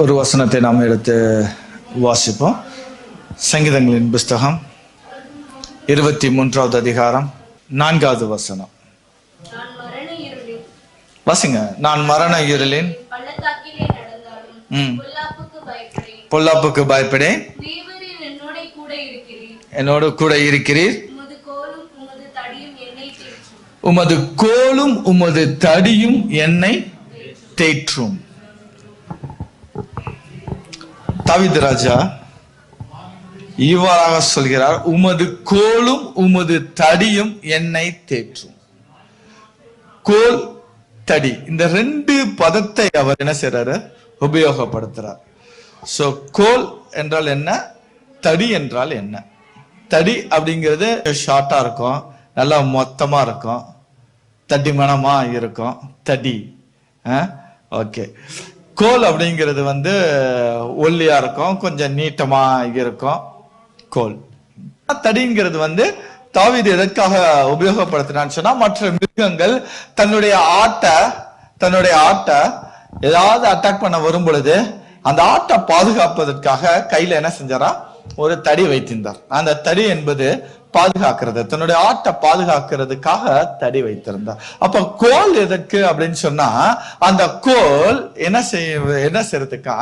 ஒரு வசனத்தை நாம் எடுத்து வாசிப்போம். சங்கீதங்களின் புஸ்தகம் 23வது அதிகாரம் 4வது வசனம். வாசிங்க. நான் மரண இருளின் பொல்லாப்புக்கு பயப்படேன், என்னோடு கூட இருக்கிறீர், உமது கோலும் உமது தடியும் என்னை தேற்றும். தாவீது ராஜா இவ்வாறாக சொல்கிறார், உமது கோலும் உமது தடியும் என்னை தேற்றும். கோல், தடி, இந்த ரெண்டு பதத்தை அவர் என்ன செய்றாரு? உபயோகப்படுத்துறார். சோ கோல் என்றால் என்ன, தடி என்றால் என்ன? தடி அப்படிங்கிறது ஷார்ட்டா இருக்கும், நல்லா மொத்தமா இருக்கும், தடிமனமா இருக்கும், தடி. ஓகே. கோல் அப்படிங்கிறது ஒல்லியா இருக்கும், கொஞ்சம் நீட்டமா இருக்கும் கோல். தடிங்கிறது தாவீது எதற்காக உபயோகப்படுத்தினான்னு சொன்னா, மற்ற மிருகங்கள் தன்னுடைய ஆட்டை ஏதாவது அட்டாக் பண்ண வரும் பொழுது அந்த ஆட்டை பாதுகாப்பதற்காக கையில என்ன செஞ்சாரா? ஒரு தடி வைத்திருந்தார். அந்த தடி என்பது பாதுகாக்கிறது, தன்னுடைய ஆட்டை பாதுகாக்கிறதுக்காக தடி வைத்திருந்தார். அப்ப கோல் எதற்கு அப்படின்னு சொன்னா, அந்த கோல் என்ன செய்யறதுக்கா,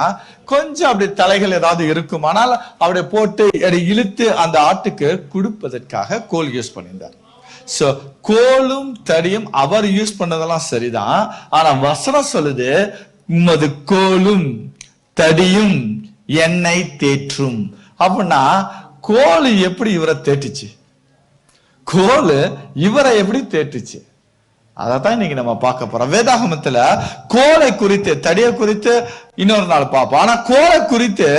கொஞ்சம் அப்படி தலைகள் ஏதாவது இருக்கும், ஆனால் அப்படி போட்டு இழுத்து அந்த ஆட்டுக்கு கொடுப்பதற்காக கோல் யூஸ் பண்ணியிருந்தார். சோ கோலும் தடியும் அவர் யூஸ் பண்ணதெல்லாம் சரிதான், ஆனா வசனம் சொல்லுது, உமது கோலும் தடியும் என்னை தேற்றும். அப்படின்னா கோல் எப்படி இவரை தேட்டுச்சு? கோல் இவரை எப்படி தேட்டுச்சு? அதான் இன்னைக்கு நம்ம பார்க்க போறோம். வேதாகமத்துல கோலை குறித்து, தடியை குறித்து இன்னொரு நாள் பார்ப்போம். ஆனா கோலை குறித்து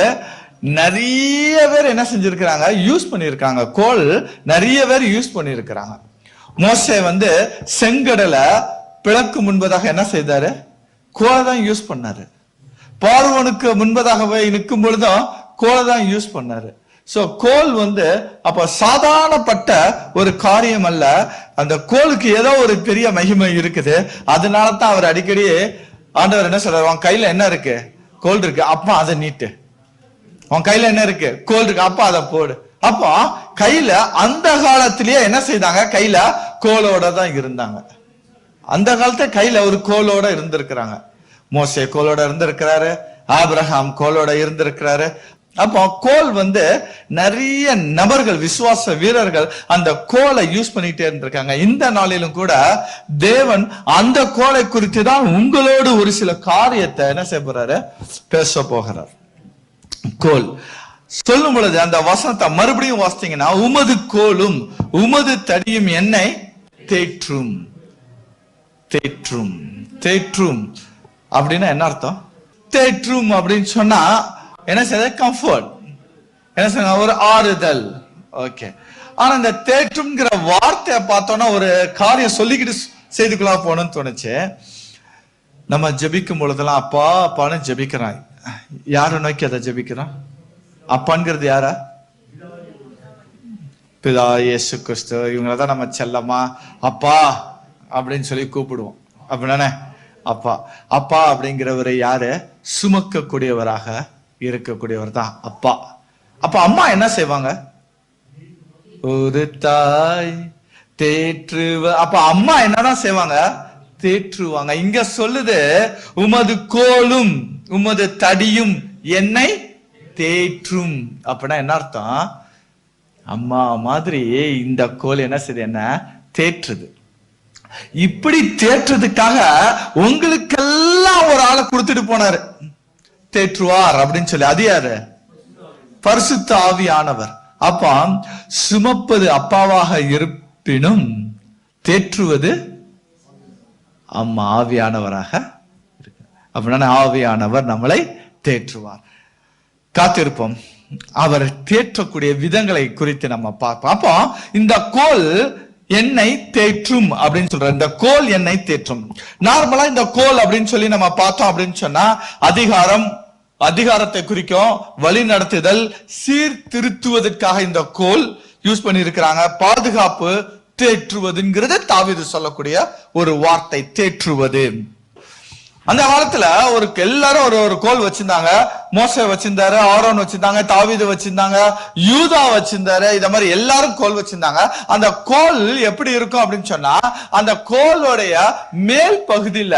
நிறைய பேர் என்ன செஞ்சிருக்கிறாங்க? யூஸ் பண்ணிருக்காங்க. கோல் நிறைய பேர் யூஸ் பண்ணிருக்கிறாங்க. மோசே செங்கடலை பிளக்கு முன்பதாக என்ன செய்தாரு? கோலை தான் யூஸ் பண்ணாரு. பார்வோனுக்கு முன்பதாகவே நிற்கும் பொழுதும் கோலை தான் யூஸ் பண்ணாரு. சோ கோல் அப்ப சாதாரணப்பட்ட ஒரு காரியம் அல்ல. அந்த கோலுக்கு ஏதோ ஒரு பெரிய மகிமை இருக்குது. அதனால தான் அவர் அடிக்கடி ஆண்டவர் என்ன சொல்றாரு, உன் கையில என்ன இருக்கு? கோல் இருக்கு, அப்பா அதை நீட்டு. உன் கையில என்ன இருக்கு? கோல் இருக்கு, அப்பா அதை போடு. அப்போ கையில அந்த காலத்திலேயே என்ன செய்தாங்க? கையில கோலோட தான் இருந்தாங்க. அந்த காலத்துல கையில ஒரு கோலோட இருந்திருக்கிறாங்க. மோசே கோலோட இருந்திருக்கிறாரு, ஆபிரகாம் கோலோட இருந்திருக்கிறாரு. அப்போ கோல் நிறைய நபர்கள், விசுவாச வீரர்கள் அந்த கோலை யூஸ் பண்ணிட்டே இருந்திருக்காங்க. இந்த நாளிலும் கூட தேவன் அந்த கோலை குறித்து தான் உங்களோடு ஒரு சில காரியத்தை என்ன செய்ய போறாரு? பேச போகிறார். கோல் சொல்லும் பொழுது அந்த வசனத்தை மறுபடியும் வாசித்தீங்கன்னா, உமது கோலும் உமது தடியும் என்னை தேற்றும். தேற்றும் தேற்றும் அப்படின்னா என்ன அர்த்தம்? தேற்றும் அப்படின்னு சொன்னா என்ன செய்ய? கம்ஃபர்ட், என்ன செய்ய? ஒரு ஆறுதல். ஓகே. ஆனா இந்த தேற்றும்ங்கிற வார்த்தையை பார்த்தோன்னா ஒரு காரியம் சொல்லிக்கிட்டு செய்துக்குள்ளா போகணும்னு தோணுச்சு. நம்ம ஜெபிக்கும் பொழுதெல்லாம் அப்பா அப்பான்னு ஜெபிக்கிறான். யாரை நோக்கி அதை ஜெபிக்கிறான்? அப்பான்கிறது யாரா? பிதா, இயேசு கிறிஸ்து, இவங்களதான் நம்ம செல்லமா அப்பா அப்படின்னு சொல்லி கூப்பிடுவோம். அப்படின்னா அப்பா. அப்பா அப்படிங்கிறவரை யாரு? சுமக்கக்கூடியவராக இருக்கக்கூடியவர் தான் அப்பா. அப்ப அம்மா என்ன செய்வாங்க? ஒரு தாய் தேற்றுவ. அப்ப அம்மா என்னதான் செய்வாங்க? தேற்றுவாங்க. இங்க சொல்லுது, உமது கோலும் உமது தடியும் என்னை தேற்றும். அப்படின்னா என்ன அர்த்தம்? அம்மா மாதிரி இந்த கோல் என்ன செய்யுது? என்ன தேற்றுது. இப்படி தேற்றுறதுக்காக உங்களுக்கெல்லாம் ஒரு ஆளை கொடுத்துட்டு போனாரு, தேற்றுவார் அப்படின்னு சொல்லி. அது யாரு? பரிசுத்த ஆவியானவர். அப்ப சுமப்பது அப்பாவாக இருப்பினும் தேற்றுவது அம்மா, ஆவியானவராக இருக்கு. அப்படின்னா ஆவியானவர் நம்மளை தேற்றுவார். காத்திருப்போம், அவர் தேற்றக்கூடிய விதங்களை குறித்து நம்ம பார்ப்போம். அப்போ இந்த கோல் என்னை தேற்றும் அப்படின்னு சொல்ற, இந்த கோல் என்னை தேற்றும். நார்மலா இந்த கோல் அப்படின்னு சொல்லி நம்ம பார்த்தோம் அப்படின்னு சொன்னா, அதிகாரத்தை குறிக்கும், வழி நடத்துதல், சீர்திருத்துவதற்காக இந்த கோல் யூஸ் பண்ணி இருக்கிறாங்க. பாதுகாப்பு, தேற்றுவதுங்கிறது தாவீது சொல்லக்கூடிய ஒரு வார்த்தை, தேற்றுவது. அந்த காலத்துல எல்லாரும் ஒரு கோல் வச்சிருந்தாங்க. மோசே வச்சிருந்தாரு, ஆரோன் வச்சிருந்தாங்க, தாவீது வச்சிருந்தாங்க, யூதா வச்சிருந்தாரு. இத மாதிரி எல்லாரும் கோல் வச்சிருந்தாங்க. அந்த கோல் எப்படி இருக்கும் அப்படின்னு சொன்னா, அந்த கோலோடைய மேல் பகுதியில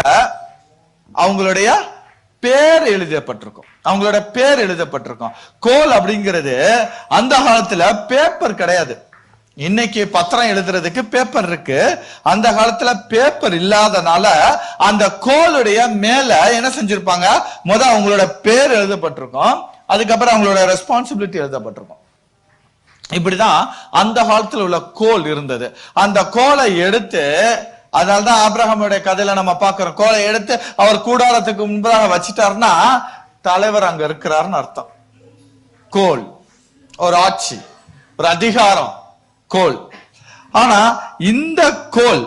அவங்களுடைய பேர் எழுதப்பட்டிருக்கும். அவங்களோட பேர் எழுதப்பட்டிருக்கும். கோல் அப்படிங்கிறது அந்த காலத்துல பேப்பர் கிடையாது. இன்னைக்கு பத்திரம் எழுதுறதுக்கு பேப்பர் இருக்கு. அந்த காலத்துல பேப்பர் இல்லாதனால அந்த கோலுடைய மேல என்ன செஞ்சிருப்பாங்க, அவங்களோட பேர் எழுதப்பட்டிருக்கும். அதுக்கப்புறம் அவங்களோட ரெஸ்பான்சிபிலிட்டி எழுதப்பட்டிருக்கும். இப்படிதான் அந்த காலத்துல உள்ள கோல் இருந்தது. அந்த கோலை எடுத்து, அதனால்தான் ஆபிரகாமுடைய கதையில நம்ம பாக்குறோம், கோலை எடுத்து அவர் கூடாரத்துக்கு முன்பாக வச்சிட்டாருன்னா தலைவர் அங்க இருக்கிறாருன்னு அர்த்தம். கோல் ஒரு ஆட்சி, ஒரு அதிகாரம், கோல். ஆனா இந்த கோல்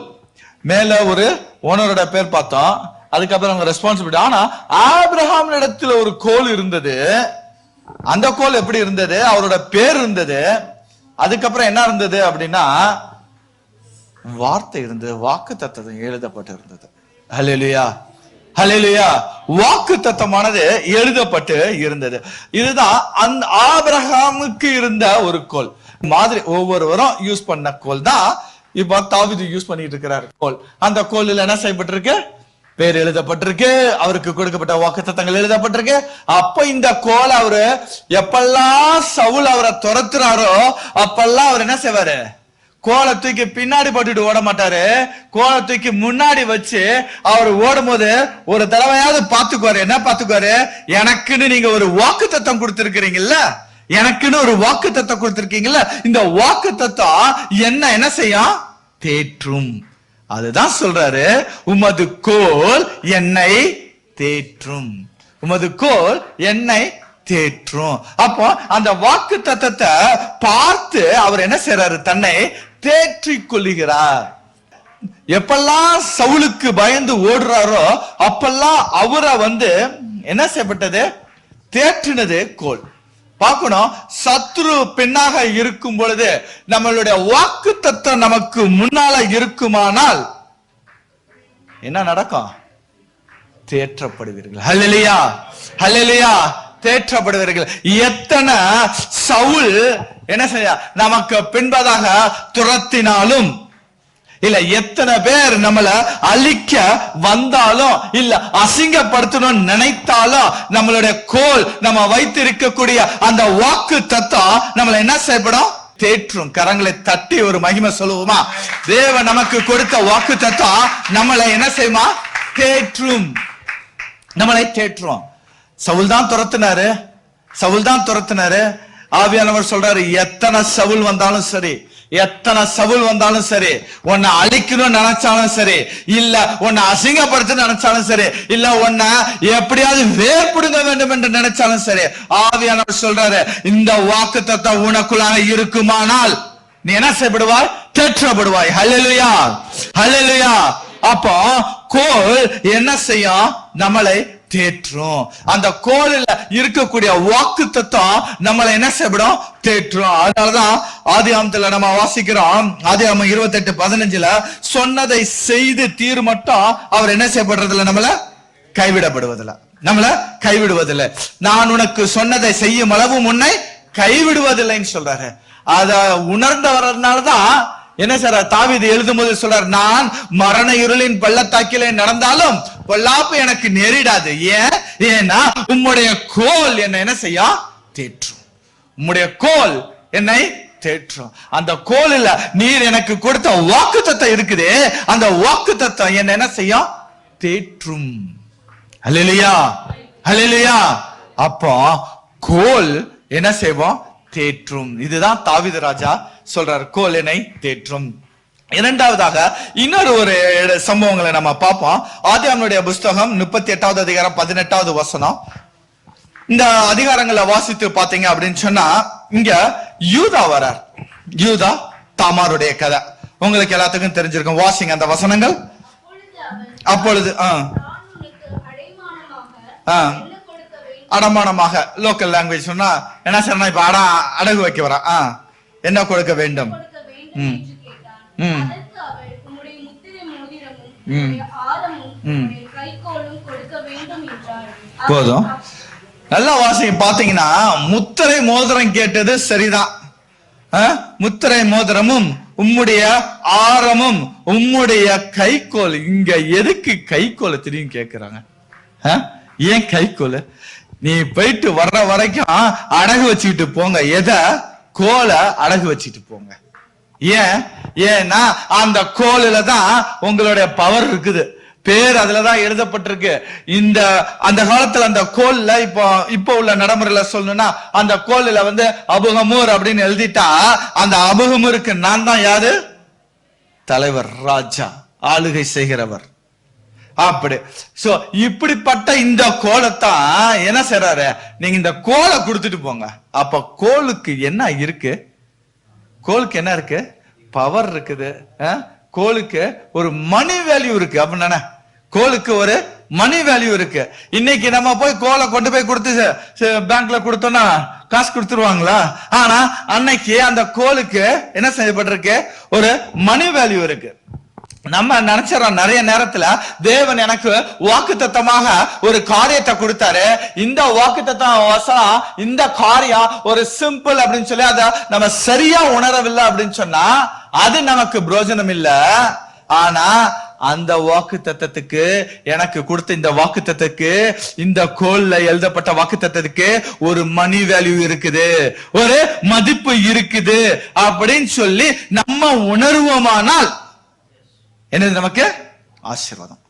மேல ஒரு ஓனரோட பேர் பார்த்தோம், அதுக்கப்புறம் அவங்க ரெஸ்பான்சிபிலிட்டி. ஆனா ஆபிரகாம் இடத்துல ஒரு கோல் இருந்தது. அந்த கோல் எப்படி இருந்தது, அவரோட பேர் இருந்தது. அதுக்கப்புறம் என்ன இருந்தது அப்படின்னா வார்த்தை இருந்தது, வாக்கு தத்தம் எழுதப்பட்டு இருந்தது. ஹல்லேலூயா, ஹல்லேலூயா. வாக்கு தத்தமானது எழுதப்பட்டு இருந்தது. இதுதான் அந்த ஆபிரகாமுக்கு இருந்த ஒரு கோல் மாதிரி. ஒவ்வொருவரும் யூஸ் பண்ண கோல் தான் இப்ப தாவீது யூஸ் பண்ணிட்டு இருக்கிறார் கோல். அந்த கோலில் என்ன செய்யப்பட்டிருக்கு, பேர் எழுதப்பட்டிருக்கு, அவருக்கு கொடுக்கப்பட்ட வாக்கு தத்தங்கள் எழுதப்பட்டிருக்கு. அப்ப இந்த கோல் அவரு எப்பெல்லாம் சவுல் அவரை துரத்துறாரோ அப்பெல்லாம் அவர் என்ன செய்வாரு, கோலை தூக்கி பின்னாடி போட்டுட்டு ஓட மாட்டாரு, கோலை தூக்கி முன்னாடி வச்சு அவர் ஓடும் போது ஒரு தடவையாவது பாத்துக்குவாரு. என்ன பாத்துக்குவாரு, எனக்குன்னு நீங்க ஒரு வாக்கு தத்தம் கொடுத்திருக்கிறீங்கல்ல, எனக்குன்னு ஒரு வாக்கு தத்தம் கொடுத்திருக்கீங்கல்ல, இந்த வாக்கு தத்தம் என்ன செய்யும், தேற்றும். அதுதான் சொல்றாரு, உமது கோல் என்னை தேற்றும், உமது கோல் என்னை தேற்றும். அப்போ அந்த வாக்கு தத்தத்தை பார்த்து அவர் என்ன செய்யறாரு, தன்னை தேற்றிக் கொள்ளுகிறார். எப்பெல்லாம் சவுலுக்கு பயந்து ஓடுறாரோ அப்பெல்லாம் அவரை என்ன செய்யப்பட்டது, தேற்றினது கோல். பார்க்கணும், சத்ரு பெண்ணாக இருக்கும் பொழுது நம்மளுடைய வாக்கு தத்தம் நமக்கு முன்னால இருக்குமானால் என்ன நடக்கும், தேற்றப்படுவீர்கள். ஹல்லேலூயா, ஹல்லேலூயா, தேற்றப்படுவீர்கள். எத்தனை சவுல் என்ன செய்ய நமக்கு பின்பதாக துரத்தினாலும், இல்ல எத்தனை பேர் நம்மள அழிக்க வந்தாலும், இல்ல அசிங்கப்படுத்தணும் நினைத்தாலும், நம்மளுடைய கோல் நம்ம வைத்திருக்கக்கூடிய அந்த வாக்கு தத்தம் நம்மள என்ன செய்யப்படும், தேற்றும். கரங்களை தட்டி ஒரு மகிமை சொல்லுவோமா, தேவன் நமக்கு கொடுத்த வாக்கு தத்தம் நம்மளை என்ன செய்யுமா, தேற்றும், நம்மளை தேற்றும். சவுல் தான் துரத்தினாரு, சவுல் தான் துரத்தினாரு. ஆவியானவர் சொல்றாரு, எத்தனை சவுல் வந்தாலும் சரி, எத்தனை சவுல் வந்தாலும் சரி, உன்னை அழிக்கணும்னு நினைச்சாலும் சரி, இல்ல உன்னை அசிங்கப்படுத்த நினைச்சாலும் சரி, இல்ல உன்னை எப்படியாவது வேர்பிடுங்க வேண்டும் என்று நினைச்சாலும் சரி, ஆவியானவர் சொல்றாரு, இந்த வாக்கு தத்தம் உனக்குள்ளாக இருக்குமானால் நீ என்ன செய்யப்படுவாய், தேற்றப்படுவாய். ஹல்லேலூயா, ஹல்லேலூயா. அப்போ கோல் என்ன செய்யும், நம்மளை தேற்றும். அந்த கோலில் இருக்கக்கூடிய வாக்கு தத்தம் நம்மளை என்ன செய்யப்படும், தேற்றும். அதனாலதான் ஆதியாகமத்துல நம்ம வாசிக்கிறோம், ஆதியாகமம் 28:15 சொன்னதை செய்து தீர் மட்டும் அவர் என்ன செய்யப்படுறதில்லை, நம்மள கைவிடப்படுவதில்லை, நம்மள கைவிடுவதில்லை. நான் உனக்கு சொன்னதை செய்யும் அளவு உன்னை கைவிடுவதில்லைன்னு சொல்றாரு. அத உணர்ந்தவர்னாலதான் என்ன சார் தாவீது எழுதும் போது சொல்றார், நான் மரண இருளின் பள்ளத்தாக்கிலே நடந்தாலும் பொல்லாப்பு எனக்கு நேரிடாது. ஏன்னா உம்முடைய கோல் என்னை என்ன செய்ய தேற்றும், உம்முடைய கோல் என்னை தேற்றும். அந்த கோலில் நீர் எனக்கு கொடுத்த வாக்கு தத்தம் இருக்குது, அந்த வாக்கு தத்தம் என்ன என்ன செய்ய தேற்றும். ஹல்லேலூயா, ஹல்லேலூயா. அப்போ கோல் என்ன செய்வோம், தேற்றும். இதுதான் தாவீது ராஜா சொல்றார், கோல் என்னை தேற்றும். இரண்டாவதாக இன்னொரு ஒரு சம்பவங்களை நம்ம பார்ப்போம். ஆதியாகமனுடைய புஸ்தகம் 38வது அதிகாரம் 18வது வசனம். இந்த அதிகாரங்களை வாசித்து பாத்தீங்க அப்படின்னு சொன்னா, இங்க யூதா வரார். யூதா தாமாருடைய கதை உங்களுக்கு எல்லாத்துக்கும் தெரிஞ்சிருக்கும். வாசிங்க அந்த வசனங்கள். அப்பொழுது அடமானமாக, லோக்கல் லாங்குவேஜ் சொன்னா என்ன சொன்னா, இப்ப அடகு வைக்க வர என்ன கொடுக்க வேண்டும், போதும். நல்லா வாசிங்க. பாத்தீங்கன்னா முத்திரை மோதிரம் கேட்டது சரிதான். முத்திரை மோதிரமும் உம்முடைய ஆரமும் உம்முடைய கைக்கோல். இங்க எதுக்கு கைக்கோல் தெரியும் கேக்குறாங்க. ஏன் கைக்கோல்? நீ போயிட்டு வர்ற வரைக்கும் அடகு வச்சுக்கிட்டு போங்க. எத? கோலை அடகு வச்சுட்டு போங்க. ஏன்னா அந்த கோலில தான் உங்களுடைய பவர் இருக்குது. பேர் அதுலதான் எழுதப்பட்டிருக்கு. அந்த காலத்துல அந்த கோல்ல இப்ப உள்ள நடைமுறையில சொல்லணும்னா அந்த கோல்ல அபுகமூர் அப்படின்னு எழுதிட்டா அந்த அபுகமூருக்கு நான் தான் யாரு? தலைவர், ராஜா, ஆளுகை செய்கிறவர். அப்படி சோ இப்படிப்பட்ட இந்த கோலத்தான் என்ன செய்றாரு? நீங்க இந்த கோலை கொடுத்துட்டு போங்க. அப்ப கோலுக்கு என்ன இருக்கு? கோலுக்கு என்ன இருக்கு? பவர் இருக்குது. கோலுக்கு ஒரு மணி வேல்யூ இருக்கு. அப்படின்னா கோலுக்கு ஒரு மணி வேல்யூ இருக்கு. இன்னைக்கு நம்ம போய் கோலை கொண்டு போய் கொடுத்து பேங்க்ல கொடுத்தோம்னா காசு கொடுத்துருவாங்களா? ஆனா அன்னைக்கு அந்த கோலுக்கு என்ன செய்யப்பட்டிருக்கு? ஒரு மணி வேல்யூ இருக்கு. நம்ம நினைச்சிடறோம் நிறைய நேரத்துல தேவன் எனக்கு வாக்குத்தத்தமாக ஒரு காரியத்தை கொடுத்தாரு. இந்த வாக்குத்தத்தம் வசனம், இந்த காரியம் ஒரு சிம்பிள் அப்படின்னு சொல்லி அதை நம்ம சரியா உணரவில்லை அப்படின்னு சொன்னா அது நமக்கு பிரயோஜனம் இல்ல. ஆனா அந்த வாக்குத்தத்தத்துக்கு, எனக்கு கொடுத்த இந்த வாக்குத்தத்தத்துக்கு, இந்த கோல்ல எழுதப்பட்ட வாக்குத்தத்தத்துக்கு ஒரு மணி வேல்யூ இருக்குது, ஒரு மதிப்பு இருக்குது அப்படின்னு சொல்லி நம்ம உணர்வோமானால் என்னது? நமக்கு ஆசீர்வாதம்.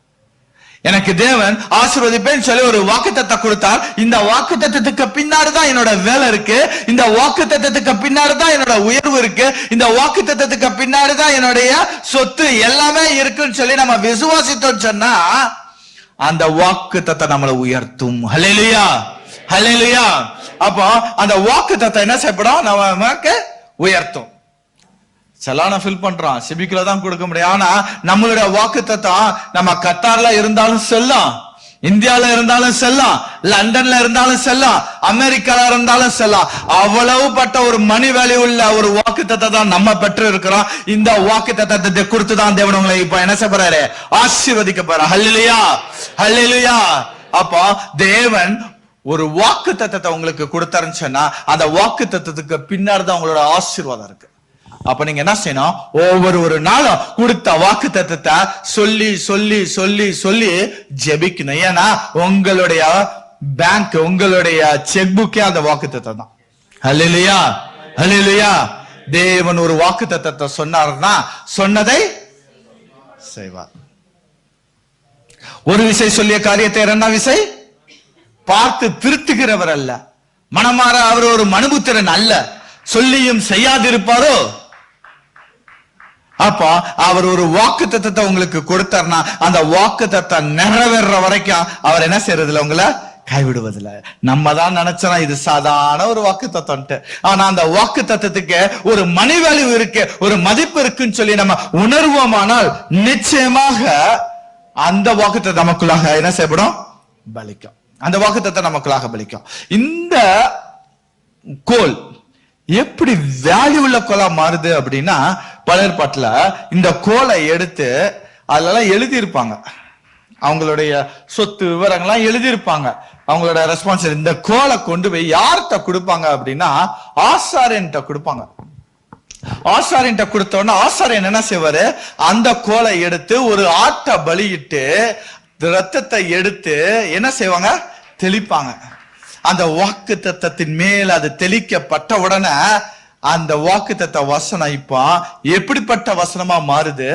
எனக்கு தேவன் ஆசீர்வதிப்பேன்னு சொல்லி ஒரு வாக்குத்தத்தை கொடுத்தார். இந்த வாக்குத்தத்தத்துக்கு பின்னாடிதான் என்னோட வேலை இருக்கு. இந்த வாக்குத்தத்தத்துக்கு பின்னாடிதான் என்னோட உயர்வு இருக்கு. இந்த வாக்குத்தத்தத்துக்கு பின்னாடிதான் என்னுடைய சொத்து எல்லாமே இருக்குன்னு சொல்லி நம்ம விசுவாசித்தோம் சொன்னா அந்த வாக்குத்தத்தை நம்மளை உயர்த்தும். ஹல்லேலூயா, ஹல்லேலூயா. அப்போ அந்த வாக்குத்தத்தை என்ன செய்யப்படும்? நமக்கு உயர்த்தும். செலான ஃபில் பண்றோம், சிபிக்குல தான் கொடுக்க முடியும். ஆனா நம்மளுடைய வாக்குத்தத்தம் நம்ம கத்தார்ல இருந்தாலும் செல்லும், இந்தியால இருந்தாலும் செல்லும், லண்டன்ல இருந்தாலும் செல்லும், அமெரிக்கால இருந்தாலும் செல்லும். அவ்வளவு பட்ட ஒரு மணி வேல்யூ உள்ள ஒரு வாக்குத்தத்தை தான் நம்ம பெற்று இருக்கிறோம். இந்த வாக்குத்தத்தத்தை கொடுத்துதான் தேவன் உங்களை இப்ப என்ன செய்ய போறாரு? ஆசீர்வதிக்க போறார். ஹல்லேலூயா, ஹல்லேலூயா. அப்போ தேவன் ஒரு வாக்குத்தத்தத்தை உங்களுக்கு கொடுத்தாருன்னு சொன்னா அந்த வாக்குத்தத்தத்துக்கு பின்னாடி தான் உங்களோட ஆசீர்வாதம் இருக்கு. அப்ப நீங்க என்ன செய்யணும்? ஒவ்வொரு நாளும் கொடுத்த வாக்குத்தத்தத்தை சொல்லி சொல்லி சொல்லி சொல்லி ஜெபிக்கணும். ஏன்னா உங்களுடைய பேங்க், உங்களுடைய செக் புக்கே அந்த வாக்குத்தத்தம் தான். ஹல்லேலூயா, ஹல்லேலூயா. தேவன் ஒரு வாக்குத்தத்தத்தை சொன்னார்னா சொன்னதை செய்வார். ஒரு விசை சொல்லிய காரியத்தை இரண்டாம் விசை பார்த்து திருத்துகிறவர் அல்ல, மனமாற அவர் ஒரு மனுபுத்திரன் அல்ல, சொல்லியும் செய்யாதிருப்பாரோ. அப்ப அவர் ஒரு வாக்குத்தத்தத்தை உங்களுக்கு கொடுத்தார்னா அந்த வாக்குத்தத்தை நிறைவேற வரைக்கும் அவர் என்ன செய்யறதுல உங்களை கைவிடுவதில்லை. நம்ம தான் நினைச்சோம் இது சாதாரண ஒரு வாக்குத்தத்தம், ஆனா அந்த வாக்குத்தத்தத்துக்கு ஒரு மணி வேல்யூ இருக்கு, ஒரு மதிப்பு இருக்குன்னு சொல்லி நம்ம உணர்வோமானால் நிச்சயமாக அந்த வாக்குத்தத்தம் நமக்குள்ளாக என்ன செய்யப்படும்? பலிக்கும். அந்த வாக்குத்தத்தம் நமக்குள்ளாக பலிக்கும். இந்த கோல் எப்படி வேல்யூ உள்ள கோலா மாறுது அப்படின்னா, பலர் பாட்டுல இந்த கோலை எடுத்து அதெல்லாம் எழுதியிருப்பாங்க, அவங்களுடைய சொத்து விவரங்கள்லாம் எழுதியிருப்பாங்க, அவங்களோட ரெஸ்பான்சிபிலிட்டி. இந்த கோலை கொண்டு போய் யார்கிட்ட கொடுப்பாங்க அப்படின்னா ஆசாரியன்ட்ட கொடுப்பாங்க. ஆசாரியன்ட்ட கொடுத்தோன்னா ஆசாரியன் என்ன செய்வாரு? அந்த கோலை எடுத்து ஒரு ஆட்டை பலியிட்டு ரத்தத்தை எடுத்து என்ன செய்வாங்க? தெளிப்பாங்க. அந்த வாக்குத்தத்தத்தின் மேல் அது தெளிக்கப்பட்ட உடனே அந்த வாக்குத்தத்த வசனம் இப்ப எப்படிப்பட்ட வசனமா மாறுது?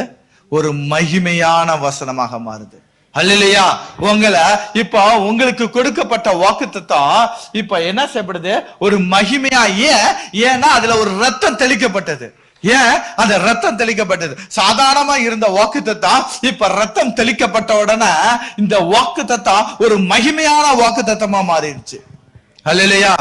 ஒரு மகிமையான வசனமாக மாறுது. ஹல்லேலூயா. உங்களை இப்ப உங்களுக்கு கொடுக்கப்பட்ட வாக்குத்தத்தம் இப்ப என்ன செய்யப்படுது? ஒரு மகிமையா. ஏன்னா அதுல ஒரு ரத்தம் தெளிக்கப்பட்டது. ஏன் அந்த ரத்தம் தெளிக்கப்பட்டது? சாதாரணமா இருந்த வாக்குத்தத்தம் இப்ப ரத்தம் தெளிக்கப்பட்ட உடனே இந்த வாக்குத்தத்தம் ஒரு மகிமையான வாக்குத்தத்தமா மாறிடுச்சு. ஹல்லேலூயா.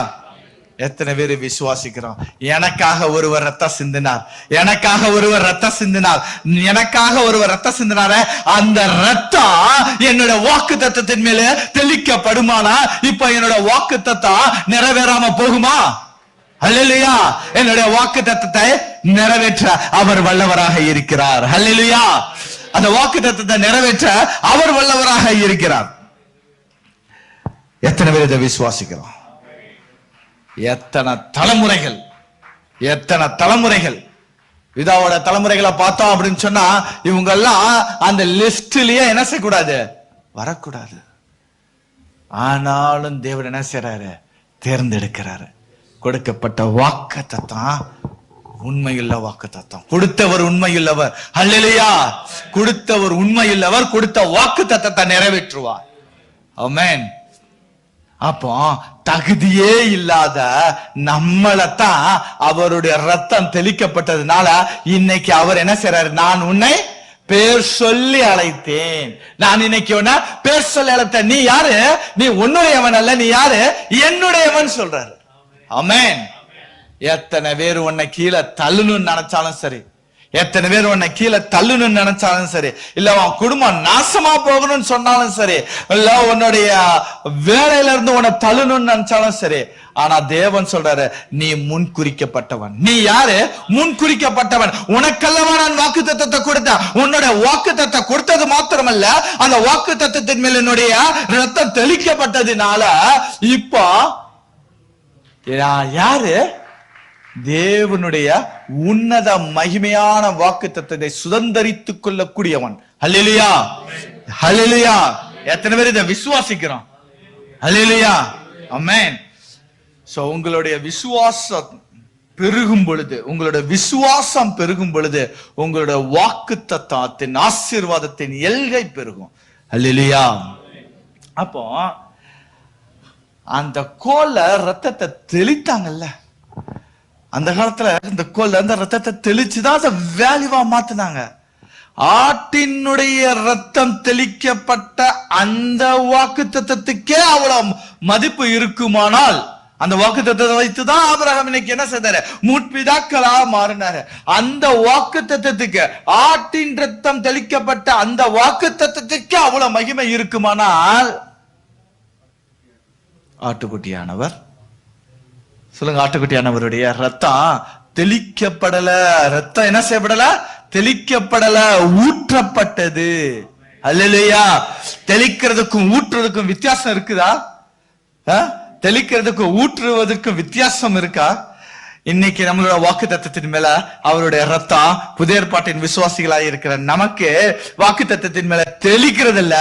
எத்தனை பேர் விசுவாசிக்கிறோம்? எனக்காக ஒருவர் ரத்தம் சிந்தினார், எனக்காக ஒருவர் ரத்தம் சிந்தினார், எனக்காக ஒருவர் ரத்தம் சிந்தினார அந்த ரத்தம் என்னோட வாக்குத்தத்தத்தின் மேல தெளிக்கப்படுமானா இப்ப என்னோட வாக்குத்தத்தம் நிறைவேறாம போகுமா? ஹல்லேலூயா. என்னுடைய வாக்குத்தத்தத்தை நிறைவேற்ற அவர் வல்லவராக இருக்கிறார். ஹல்லேலூயா, அந்த வாக்குத்தத்தத்தை நிறைவேற்ற அவர் வல்லவராக இருக்கிறார். எத்தனை பேர் இதை விசுவாசிக்கிறோம்? எத்தனை தலைமுறைகள், எத்தனை தலைமுறைகள். இதாவோட தலைமுறைகளை பார்த்தோம் அப்படின்னு சொன்னா இவங்க எல்லாம் அந்த லிஸ்ட்லயே என்ன செய்யக்கூடாது, வரக்கூடாது. ஆனாலும் தேவன் என்ன செய்யறாரு, தேர்ந்தெடுக்கிறாரு. கொடுக்கப்பட்ட வாக்குத்தத்தம் உண்மையுள்ள வாக்குத்தத்தம். கொடுத்தவர் உண்மையுள்ளவர். அல்லேலூயா. கொடுத்தவர் உண்மையுள்ளவர். கொடுத்த வாக்குத்தத்தத்தை நிறைவேற்றுவார். ஆமென். அப்போ தகுதியே இல்லாத நம்மளைத்தான் அவருடைய ரத்தம் தெளிக்கப்பட்டதுனால இன்னைக்கு அவர் என்ன செய்றாரு, நான் உன்னை பேர் சொல்லி அழைத்தேன். நான் இன்னைக்கு உன்னை பேர் சொல்லி அழைத்தேன். நீ யாரு? நீ உன்னுடையவன் அல்ல, நீ யாரு? என்னுடையவன் சொல்றாரு. ஆமென். எத்தனை பேர் உன்னை கீழே தள்ளணும்னு நினைச்சாலும் சரி, எத்தனை பேர் உன்னை கீழே தள்ளணும்னு நினைச்சாலும் சரி, இல்ல உன் குடும்பம் நாசமா போகணும்னு சொன்னாலும் சரி, இல்ல உன்னுடைய வேலையில இருந்து உன்னை தள்ளணும்னு நினைச்சாலும் சரி, ஆனா தேவன் சொல்றாரு, நீ முன்குறிக்கப்பட்டவன். நீ யாரு? முன்குறிக்கப்பட்டவன். உனக்கல்லவா நான் வாக்குத்தத்தத்தை கொடுத்தேன். உன்னோட வாக்குத்தத்தை கொடுத்தது மாத்திரமல்ல, அந்த வாக்குத்தத்தத்தின் மேல் என்னுடைய ரத்தம் தெளிக்கப்பட்டதுனால இப்போ யாரு? தேவனுடைய உன்னத மகிமையான வாக்குத்தத்தத்தை சுதந்தரித்துக் கொள்ளக்கூடியவன். அல்லேலூயா, அல்லேலூயா. எத்தனை பேர் இதை விசுவாசிக்கிறோம்? அல்லேலூயா, ஆமென். சோ உங்களுடைய விசுவாசம் பெருகும் பொழுது, உங்களுடைய விசுவாசம் பெருகும் பொழுது உங்களுடைய வாக்குத்தத்தத்தின் ஆசீர்வாதத்தின் எல்கை பெருகும். அல்லேலூயா. அப்போ அந்த கோல ரத்தத்தை தெளித்தாங்கல்ல, அந்த காலத்துல இந்த கோல்ல அந்த ரத்தத்தை தெளிச்சுதான் அதை வேல்யூவா மாத்தினாங்க. ஆட்டினுடைய ரத்தம் தெளிக்கப்பட்ட அந்த வாக்குத்தத்தத்துக்கே அவ்வளவு மதிப்பு இருக்குமானால், அந்த வாக்குத்தத்தத்தை வைத்துதான் ஆபிரகாம் இன்னைக்கு என்ன செய்தாரு, முற்பிதாக்களா மாறினாரு. அந்த வாக்குத்தத்தத்துக்கு, ஆட்டின் ரத்தம் தெளிக்கப்பட்ட அந்த வாக்குத்தத்தத்துக்கு அவ்வளவு மகிமை இருக்குமானால், ஆட்டுக்குட்டியானவர், சொல்லுங்க, ஆட்டுக்குட்டியானவருடைய ரத்தம் தெளிக்கப்படல. ரத்தம் என்ன செய்யப்படல? தெளிக்கப்படல, ஊற்றப்பட்டது. அல்லேலூயா. தெளிக்கிறதுக்கும் ஊற்றுறதுக்கும் வித்தியாசம் இருக்குதா? தெளிக்கிறதுக்கும் ஊற்றுவதற்கும் வித்தியாசம் இருக்கா? இன்னைக்கு நம்மளோட வாக்குத்தத்தத்தின் மேல அவருடைய ரத்தம், புதிய ஏற்பாட்டின் விசுவாசிகளாக இருக்கிற நமக்கு வாக்குத்தத்தத்தின் மேல தெளிக்கிறது இல்ல,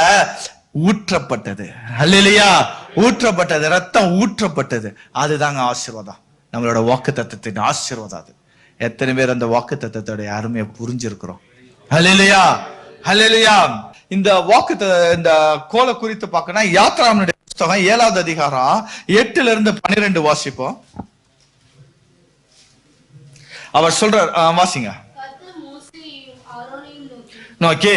ஊற்றப்பட்டது. அல்லேலூயா. ஊற்றப்பட்டது, ரத்தம் ஊற்றப்பட்டது. அதுதாங்க ஆசீர்வாதம். நம்மளோட வாக்குத்தத்தத்தின் ஆசீர்வாதம் அது. எத்தனை பேர் அந்த வாக்குத்தத்தத்தோட அருமையை புரிஞ்சிருக்கிறோம்? அல்லேலூயா, அல்லேலூயா. இந்த இந்த கோல குறித்து பார்க்கணும். யாத்ராமனுடைய புத்தகம் 7வது அதிகாரம் 8ல இருந்து 12 வாசிப்போம். அவர் சொல்றார், வாசிங்க. நோக்கி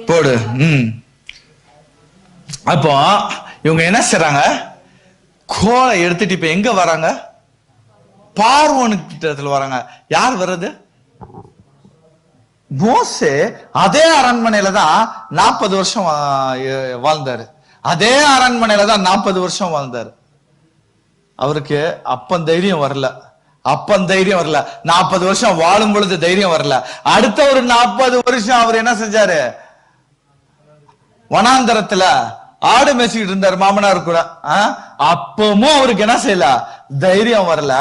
போடு. அப்போ இவங்க என்ன செய்றாங்க, கோலை எடுத்துட்டு இப்ப எங்க வராங்க? பார்வோனுக்கு வராங்க. யார் வர்றது? மோசே அதே அரண்மனையில தான் 40 வருஷம் வாழ்ந்தாரு. அதே அரண்மனையில தான் 40 வருஷம் வாழ்ந்தாரு. அவருக்கு அப்பன் தைரியம் வரல, 40 வருஷம் வாழும் பொழுது தைரியம் வரல. அடுத்த ஒரு 40 வருஷம் அவர் என்ன செஞ்சாரு? வனாந்தரத்துல ஆடு மேய்ச்சிட்டு இருந்தாரு மாமனார் கூட. அப்பமும் அவருக்கு என்ன செய்யல, தைரியம் வரல.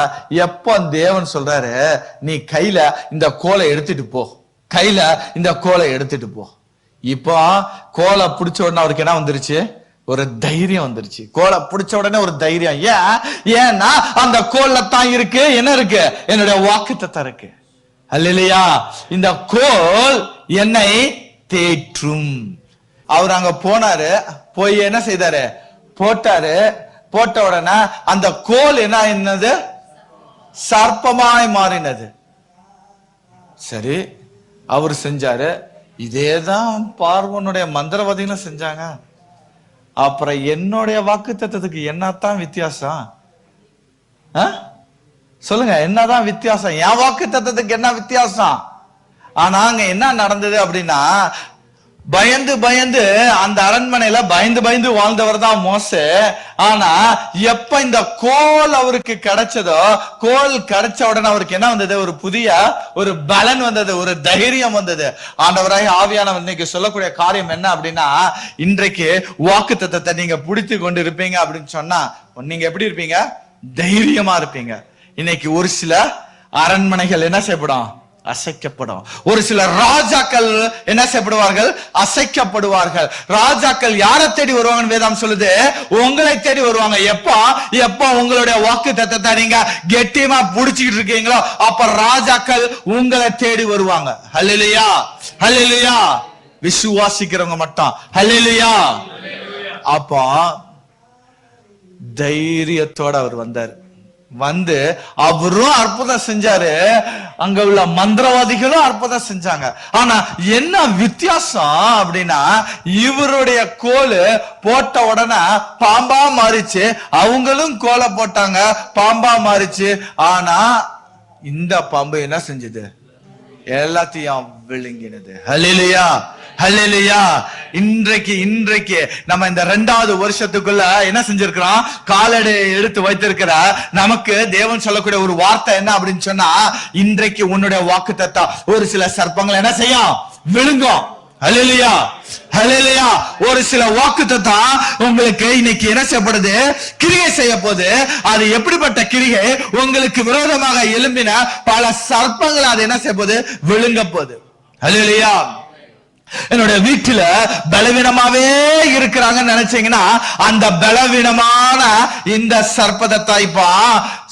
எப்ப தேவன் சொல்றாரு, நீ கையில இந்த கோலை எடுத்துட்டு போ, கையில இந்த கோலை எடுத்துட்டு போ. இப்போ கோலை பிடிச்ச உடனே அவருக்கு என்ன வந்துருச்சு? ஒரு தைரியம் வந்துருச்சு. கோலை பிடிச்ச உடனே ஒரு தைரியம். ஏன்னா அந்த கோல்ல தான் இருக்கு, என்ன இருக்கு? என்னுடைய வாக்குத்தத்தம் இருக்கு. அல்லேலூயா. இந்த கோல் என்னை தேற்றும். அவர் அங்க போனாரு, போய் என்ன செய்தாரு? போட்டாரு. போட்ட உடனே அந்த கோல் என்னது? சர்ப்பமாய் மாறினது. சரி, அவர் செஞ்சாரு. இதேதான் பார்வோனுடைய மந்திரவாதிகளும் செஞ்சாங்க. அப்புறம் என்னுடைய வாக்குத்தத்தத்துக்கு என்னத்தான் வித்தியாசம்? சொல்லுங்க, என்னதான் வித்தியாசம்? என் வாக்குத்தத்தத்துக்கு என்ன வித்தியாசம்? ஆனா அங்க என்ன நடந்தது அப்படின்னா, பயந்து பயந்து அந்த அரண்மனையில பயந்து பயந்து வாழ்ந்தவர் தான் மோசே. ஆனா எப்ப இந்த கோல் அவருக்கு கிடைச்சதோ, கோல் கிடைச்ச உடனே அவருக்கு என்ன வந்தது? ஒரு புதிய ஒரு பலன் வந்தது, ஒரு தைரியம் வந்தது. ஆண்டவராய் ஆவியானவர் இன்னைக்கு சொல்லக்கூடிய காரியம் என்ன அப்படின்னா, இன்றைக்கு வாக்குத்தத்தத்தை நீங்க பிடித்து கொண்டு இருப்பீங்க அப்படின்னு சொன்னா நீங்க எப்படி இருப்பீங்க? தைரியமா இருப்பீங்க. இன்னைக்கு ஒரு சில அரண்மனைகள் என்ன செய்யப்படும்? அசைக்கப்படும். ஒரு சில ராஜாக்கள் என்ன செய்யப்படுவார்கள்? அசைக்கப்படுவார்கள். ராஜாக்கள் யாரை தேடி வருவாங்கன்னு வேதம் சொல்லுது? உங்களை தேடி வருவாங்க. எப்ப உங்களுடைய வாக்குத்தத்தத்தை நீங்க கெட்டியமா புடிச்சுக்கிட்டு இருக்கீங்களோ அப்ப ராஜாக்கள் உங்களை தேடி வருவாங்க. ஹல்லேலூயா, ஹல்லேலூயா. விசுவாசிக்கிறவங்க மட்டும் ஹல்லேலூயா. அப்போ தைரியத்தோட அவர் வந்தார். வந்து அவரும் அற்புதம் செஞ்சாரு, அங்க உள்ள மந்திரவாதிகளும் அற்புதம் செஞ்சாங்க. ஆனா என்ன வித்தியாசம் அப்படின்னா, இவருடைய கோலு போட்ட உடனே பாம்பா மாறிச்சு, அவங்களும் கோலை போட்டாங்க, பாம்பா மாறிச்சு. ஆனா இந்த பாம்பு என்ன செஞ்சது? எல்லாத்தையும் விழுங்கினது. ஹல்லேலூயா, ஹல்லேலூயா. இன்றைக்கு நம்ம இந்த 2வது வருஷத்துக்குள்ள என்ன செஞ்சிருக்கிறோம்? காலடி எடுத்து வைத்திருக்கிற நமக்கு தேவன் சொல்லக்கூடிய ஒரு வார்த்தை என்ன அப்படின்னு சொன்னா, இன்றைக்கு உன்னுடைய வாக்குத்தத்தம் ஒரு சில சர்ப்பங்கள் என்ன செய்யும்? விழுங்கும். ஹல்லேலூயா, ஹல்லேலூயா. ஒரு சில வாக்குத்தத்தம் உங்களுக்கு இன்னைக்கு என்ன செய்யப்படுது? கிரியை செய்ய போது. அது எப்படிப்பட்ட கிரியை? உங்களுக்கு விரோதமாக எழும்பின பல சர்ப்பங்கள் அது என்ன செய்ய போது? விழுங்க போது. ஹல்லேலூயா. என்னுடைய வீட்டுல பலவீனமாவே இருக்கிறாங்கன்னு நினைச்சீங்கன்னா அந்த பலவீனமான இந்த சர்ப்பத்தை இப்ப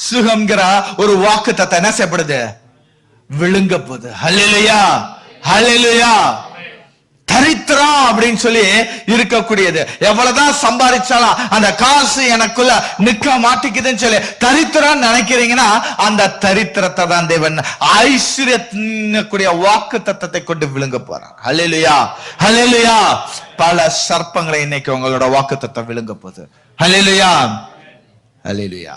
சுகம்ங்கிற ஒரு வாக்குத்தத்தம் என்ன செய்யப்படுது? விழுங்க போது. ஹல்லேலூயா, ஹல்லேலூயா. தரித்திரம் அப்படின்னு சொல்லி இருக்கக்கூடியது, எவ்வளவுதான் சம்பாதிச்சாலும் அந்த காசு எனக்குள்ள நிக்க மாட்டிக்குதுன்னு சொல்லி தரித்திரம் நினைக்கிறீங்கன்னா அந்த தரித்திரத்தை தான் தேவன் ஐஸ்வர்யக்கூடிய வாக்கு தத்தத்தை கொண்டு விழுங்க போறார். ஹல்லேலூயா, ஹல்லேலூயா. பல சர்ப்பங்களை இன்னைக்கு உங்களோட வாக்கு தத்தம் விழுங்க போகுது. ஹல்லேலூயா, ஹல்லேலூயா.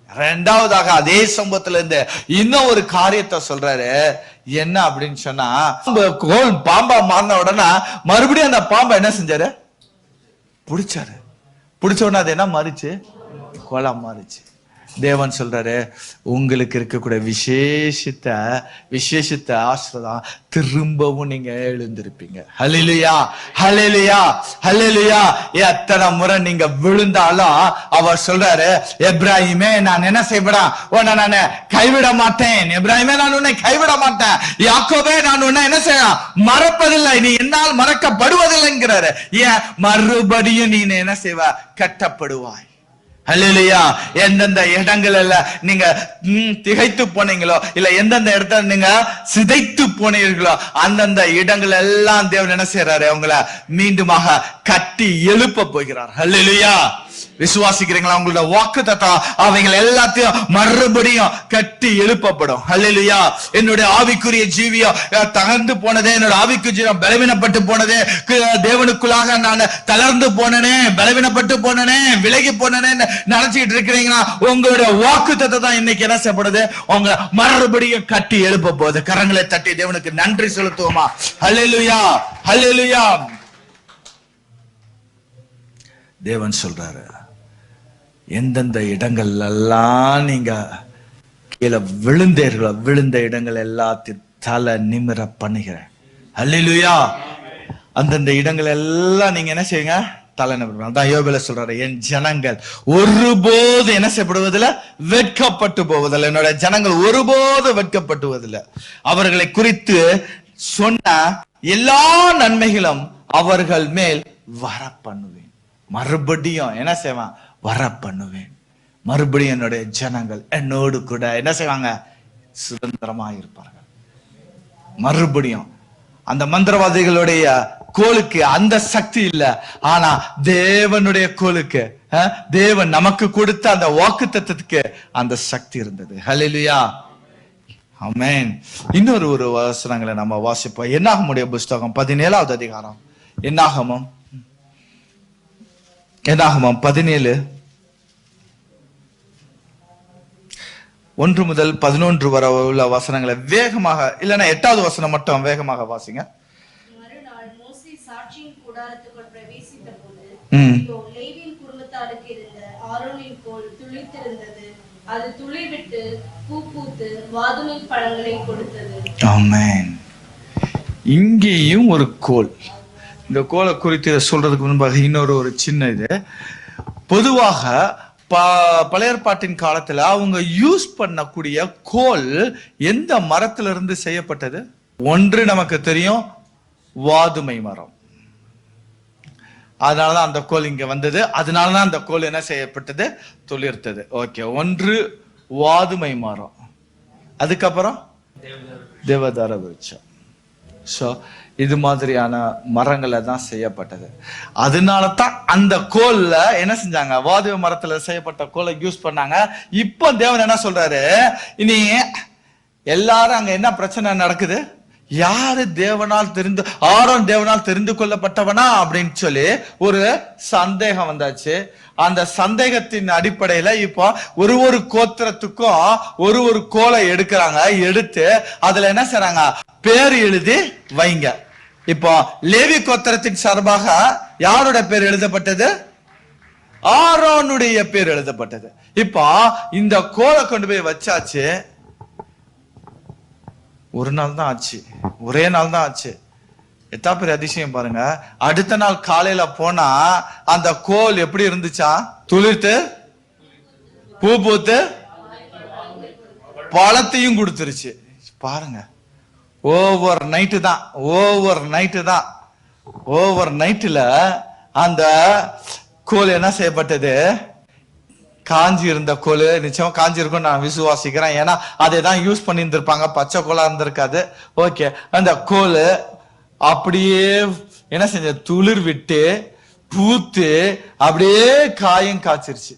2வதாக அதே சம்பவத்துல இருந்து இன்னும் ஒரு காரியத்தை சொல்றாரு. என்ன அப்படின்னு சொன்னா, கோல் பாம்பா மாறின உடனே மறுபடியும் அந்த பாம்பை என்ன செஞ்சாரு? பிடிச்சாரு. பிடிச்ச உடனே அது என்ன மாறிச்சு? கோலா மாறிச்சு. தேவன் சொல்றாரு, உங்களுக்கு இருக்கக்கூடிய விசேஷித்த ஆசீர்வாதம் திரும்பவும் நீங்க எழுந்திருப்பீங்க. ஹல்லேலூயா, ஹல்லேலூயா, ஹல்லேலூயா. எத்தனை முறை நீங்க விழுந்தாலும் அவர் சொல்றாரு, எப்ராஹிமே நான் என்ன செய்வேன்? உன்னை நான் கைவிட மாட்டேன். எப்ராஹிமே நான் உன்னை கைவிட மாட்டேன். யாக்கோபே நான் உன்னை என்ன செய்ய மறப்பதில்லை, நீ என்னால் மறக்கப்படுவதில்லைங்கிறாரு. ஏன்? மறுபடியும் நீ என்ன செய்வ? கட்டப்படுவாய். ஹல்லேலூயா. எந்தெந்த இடங்கள்ல நீங்க திகைத்து போனீங்களோ, இல்ல எந்தெந்த இடத்துல நீங்க சிதைத்து போனீர்களோ அந்தந்த இடங்கள் எல்லாம் தேவன் என்ன செய்யறாரு? அவங்கள மீண்டுமாக கட்டி எழுப்ப போகிறார். ஹல்லேலூயா. விசுவாசிக்கிறீங்களா? உங்களோட வாக்குத்தத்தம் அவைகள் எல்லாத்தையும் மறுபடியும் கட்டி எழுப்பப்படும். ஹல்லேலூயா. என்னுடைய ஆவிக்குரிய ஜீவியம் தகர்ந்து போனதே, என்னோட ஆவிக்குரிய ஜீவியம் பலவீனப்பட்டு போனதே, தேவனுக்குள்ளாக நான் தளர்ந்து போனனே, பலவீனப்பட்டு போனனே, விலகி போனனே நினைச்சிட்டு இருக்கிறீங்கன்னா உங்களுடைய வாக்குத்தத்தம் தான் இன்னைக்கு என்ன செய்யப்படுது? உங்க மறுபடியும் கட்டி எழுப்ப போகுது. கரங்களை தட்டி தேவனுக்கு நன்றி செலுத்துவோமா? ஹல்லேலூயா, ஹல்லேலூயா. தேவன் சொல்றாரு, எந்தெந்த இடங்கள் எல்லாம் நீங்க கீழே விழுந்தீர்களோ விழுந்த இடங்கள் எல்லாத்தையும் தலை நிமிர பண்ணுகிறேன். ஹல்லேலூயா. அந்தந்த இடங்கள் எல்லாம் நீங்க என்ன செய்யுங்க? தலை நிமிர. அதான் யோபேல சொல்றாரு, என் ஜனங்கள் ஒருபோது என்ன செய்யப்படுவதில்லை? வெட்கப்பட்டு போவதில்லை. என்னோட ஜனங்கள் ஒருபோது வெட்கப்பட்டுவதில்லை. அவர்களை குறித்து சொன்ன எல்லா நன்மைகளும் அவர்கள் மேல் வர பண்ணுவேன். மறுபடியும் என்ன செய்வான்? வர பண்ணுவேன். மறுபடியும் என்னுடைய ஜனங்கள் என்னோடு கூட என்ன செய்வாங்க? சுதந்திரமா இருப்பார்கள். மறுபடியும் அந்த மந்திரவாதிகளுடைய கோலுக்கு அந்த சக்தி இல்ல, ஆனா தேவனுடைய கோலுக்கு, தேவன் நமக்கு கொடுத்த அந்த வாக்குத்தத்தத்துக்கு அந்த சக்தி இருந்தது. ஹல்லேலூயா, ஆமென். இன்னொரு வசனங்களை நம்ம வாசிப்போம். என்னாகமுடைய புஸ்தகம் 17வது அதிகாரம். என்னாகமம் 17 1 முதல் 11 வரை உள்ள வசனங்களை வேகமாக, இல்லைன்னா 8வது வசனம் மட்டும் வேகமாக வாசிங்க. கூடாரத்துக்குள் பிரவேசித்த போது ம் லேவியின் குடும்பத்தாருக்கு இருந்த ஆரோனின் கோல் துளித்திருந்தது. அது துளிர்விட்டு பூ பூத்து வாதுமை பழங்களை கொடுத்தது. ஆமென். இங்கேயும் ஒரு கோல். இந்த கோலை குறித்து சொல்றதுக்கு முன்பாக இன்னொரு சின்ன இது. பொதுவாக பழைய ஏற்பாட்டின் காலத்துல அவங்க யூஸ் பண்ணக்கூடிய கோல் எந்த மரத்திலிருந்து செய்யப்பட்டது? ஒன்று நமக்கு தெரியும், வாதுமை மரம். அதனாலதான் அந்த கோல் இங்க வந்தது. அதனாலதான் அந்த கோல் என்ன செய்யப்பட்டது? துளிர்த்தது. ஓகே, ஒன்று வாதுமை மரம், அதுக்கப்புறம் தேவதார விருட்சம். ஸோ இது மாதிரியான மரங்களை தான் செய்யப்பட்டது. அதனால தான் அந்த கோல்ல என்ன செஞ்சாங்க? வாதுமை மரத்துல செய்யப்பட்ட கோலை யூஸ் பண்ணாங்க. இப்போ தேவன் என்ன சொல்றாரு? இனி எல்லாரும் அங்க என்ன பிரச்சனை நடக்குது? யாரு தேவனால் தெரிந்து, ஆரோன் தேவனால் தெரிந்து கொள்ளப்பட்டவனா அப்படின்னு சொல்லி ஒரு சந்தேகம் வந்தாச்சு. அந்த சந்தேகத்தின் அடிப்படையில இப்போ ஒரு கோத்திரத்துக்கும் ஒரு கோலை எடுக்கிறாங்க. எடுத்து அதுல என்ன செய்றாங்க? பேர் எழுதி வைங்க. இப்போ லேவி கோத்திரத்தின் சார்பாக யாருடைய பேர் எழுதப்பட்டது? ஆரோனுடைய பேர் எழுதப்பட்டது. இப்போ இந்த கோலை கொண்டு போய் வச்சாச்சு. ஒரு நாள் தான் ஆச்சு, ஒரே நாள் தான் ஆச்சு. எத்தா பெரிய அதிசயம் பாருங்க. அடுத்த நாள் காலையில போனா அந்த கோல் எப்படி இருந்துச்சா? துளிர்த்து பூ பூத்து பழத்தையும் கொடுத்துருச்சு. பாருங்க, ஓவர் நைட்டு நைட்டுல அந்த கோல் என்ன செய்யப்பட்டது? காஞ்சி இருந்த கோல். நிச்சயமா காஞ்சி இருக்கும் நான் விசுவாசிக்கிறேன். ஏன்னா அதை தான் யூஸ் பண்ணி இருந்திருப்பாங்க, பச்சை கோலா இருந்திருக்காது. ஓகே, அந்த கோல் அப்படியே என்ன செஞ்ச? துளிர் விட்டு பூத்து அப்படியே காயும் காய்ச்சிருச்சு.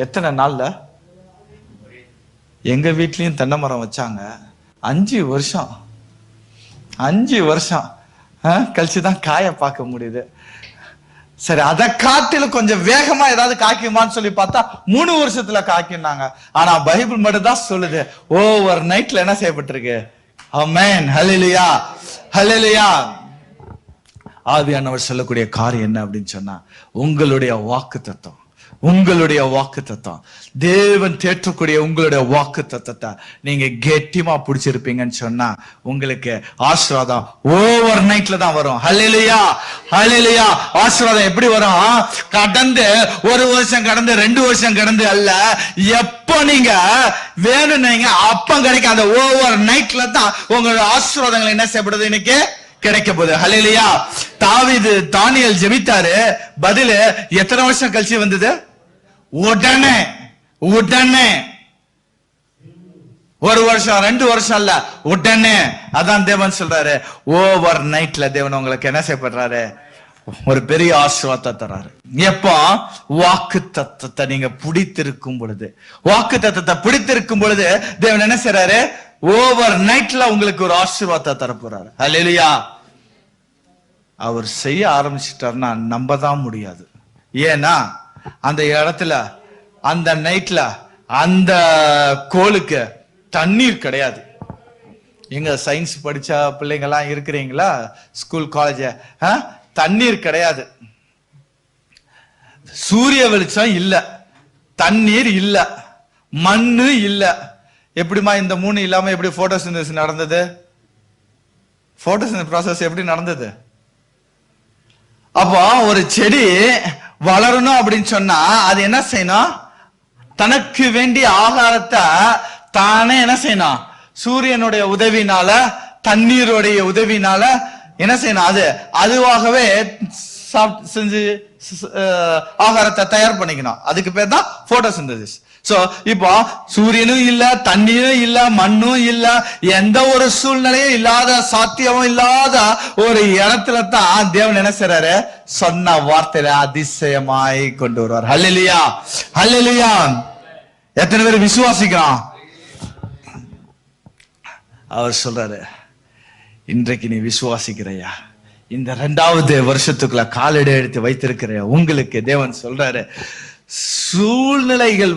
எத்தனை நாள்ல? எங்க வீட்லயும் தென்னை மரம் வச்சாங்க. 5 வருஷம் கழிச்சுதான் காய பார்க்க முடியுது. சரி, அதை காட்டிலும் கொஞ்சம் வேகமா ஏதாவது காய்க்குமான்னு சொல்லி பார்த்தா 3 வருஷத்துல காய்க்குனாங்க. ஆனா பைபிள் மட்டும் தான் சொல்லுது ஓவர் நைட்ல என்ன செய்யப்பட்டிருக்கு? ஆமென், ஹல்லேலூயா, ஹல்லேலூயா. ஆவியானவர் சொல்லக்கூடிய காரியம் என்ன அப்படின்னு சொன்னா, உங்களுடைய வாக்குத்தத்தம், தேவன் தேற்றக்கூடிய உங்களுடைய வாக்குத்தத்தத்தை நீங்க கெட்டிமா பிடிச்சிருப்பீங்கன்னு சொன்னா உங்களுக்கு ஆசீர்வாதம் ஓவர் நைட்ல தான் வரும். ஹல்லேலூயா, ஹல்லேலூயா. ஆசீர்வாதம் எப்படி வரும்? கடந்து 1 வருஷம் கடந்து 2 வருஷம் கடந்து அல்ல, எப்ப நீங்க வேணும்னீங்க அப்ப கிடைக்கும். அந்த ஓவர் நைட்ல தான் உங்களுடைய ஆசீர்வாதங்கள் என்ன செய்யப்படுது? இன்னைக்கு கிடைக்க போகுது. ஹல்லேலூயா. தானியேல் ஜெபித்தாரு, பதில் எத்தனை வருஷம் கழிச்சு வந்தது? உடனே 1 வருஷம் 2 வருஷம் அல்ல, உடனே. அதான் தேவன் சொல்றாரு, ஓவர் நைட்ல தேவன் உங்களுக்கு என்ன செய்யப்படுறாரு? ஒரு பெரிய ஆசீர்வாதத்தை தராரு. எப்போ? வாக்கு தத்தத்தை நீங்க பிடித்திருக்கும் பொழுது, தேவன் என்ன செய்யறாரு? ஓவர் நைட்ல உங்களுக்கு ஒரு ஆசீர்வாதத்தை தரப்போறாரு. ஹல்லேலூயா. அவர் செய்ய ஆரம்பிச்சிட்டாருன்னா நம்ப தான் முடியாது. ஏன்னா அந்த இடத்துல, அந்த நைட்ல, அந்த கோலுக்கு தண்ணீர் கிடையாது. எங்க சயின்ஸ் படிச்ச பிள்ளைங்க எல்லாம் இருக்கிறீங்களா? ஸ்கூல், காலேஜ், தண்ணீர் கிடையாது, சூரிய வெளிச்சம் இல்ல, தண்ணீர் இல்ல, மண்ணு இல்ல. எப்படிமா இந்த 3 இல்லாம எப்படி போட்டோசிந்தசிஸ் நடந்தது? போட்டோசிந்தசிஸ் ப்ராசஸ் எப்படி நடந்தது? அப்போ ஒரு செடி வளரணும் அப்படின்னு சொன்னா அது என்ன செய்யணும்? தனக்கு வேண்டிய ஆகாரத்தை தானே என்ன செய்யணும்? சூரியனுடைய உதவினால, தண்ணீருடைய உதவினால என்ன செய்யணும்? அதுவாகவே செஞ்சு ஆகாரத்தை தயார் பண்ணிக்கணும். அதுக்கு பேர் தான் போட்டோசிந்தசிஸ். சோ இப்போ சூரியனும் இல்ல, தண்ணீரும் இல்ல, மண்ணும் இல்ல, எந்த ஒரு சூழ்நிலையும் இல்லாத, சாத்தியமும் இல்லாத ஒரு இடத்துல தான் தேவன் என்ன செய்றாரு? சொன்ன வார்த்தையில அதிசயமாய் கொண்டு வருவார். ஹல்லேலூயா, ஹல்லேலூயா. எத்தனை பேர் விசுவாசிக்கிறான்? அவர் சொல்றாரு, இன்றைக்கு நீ விசுவாசிக்கிறையா? இந்த 2வது வருஷத்துக்குள்ள காலடி எடுத்து வைத்திருக்கிற உங்களுக்கு தேவன் சொல்றாரு, சூழ்நிலைகள்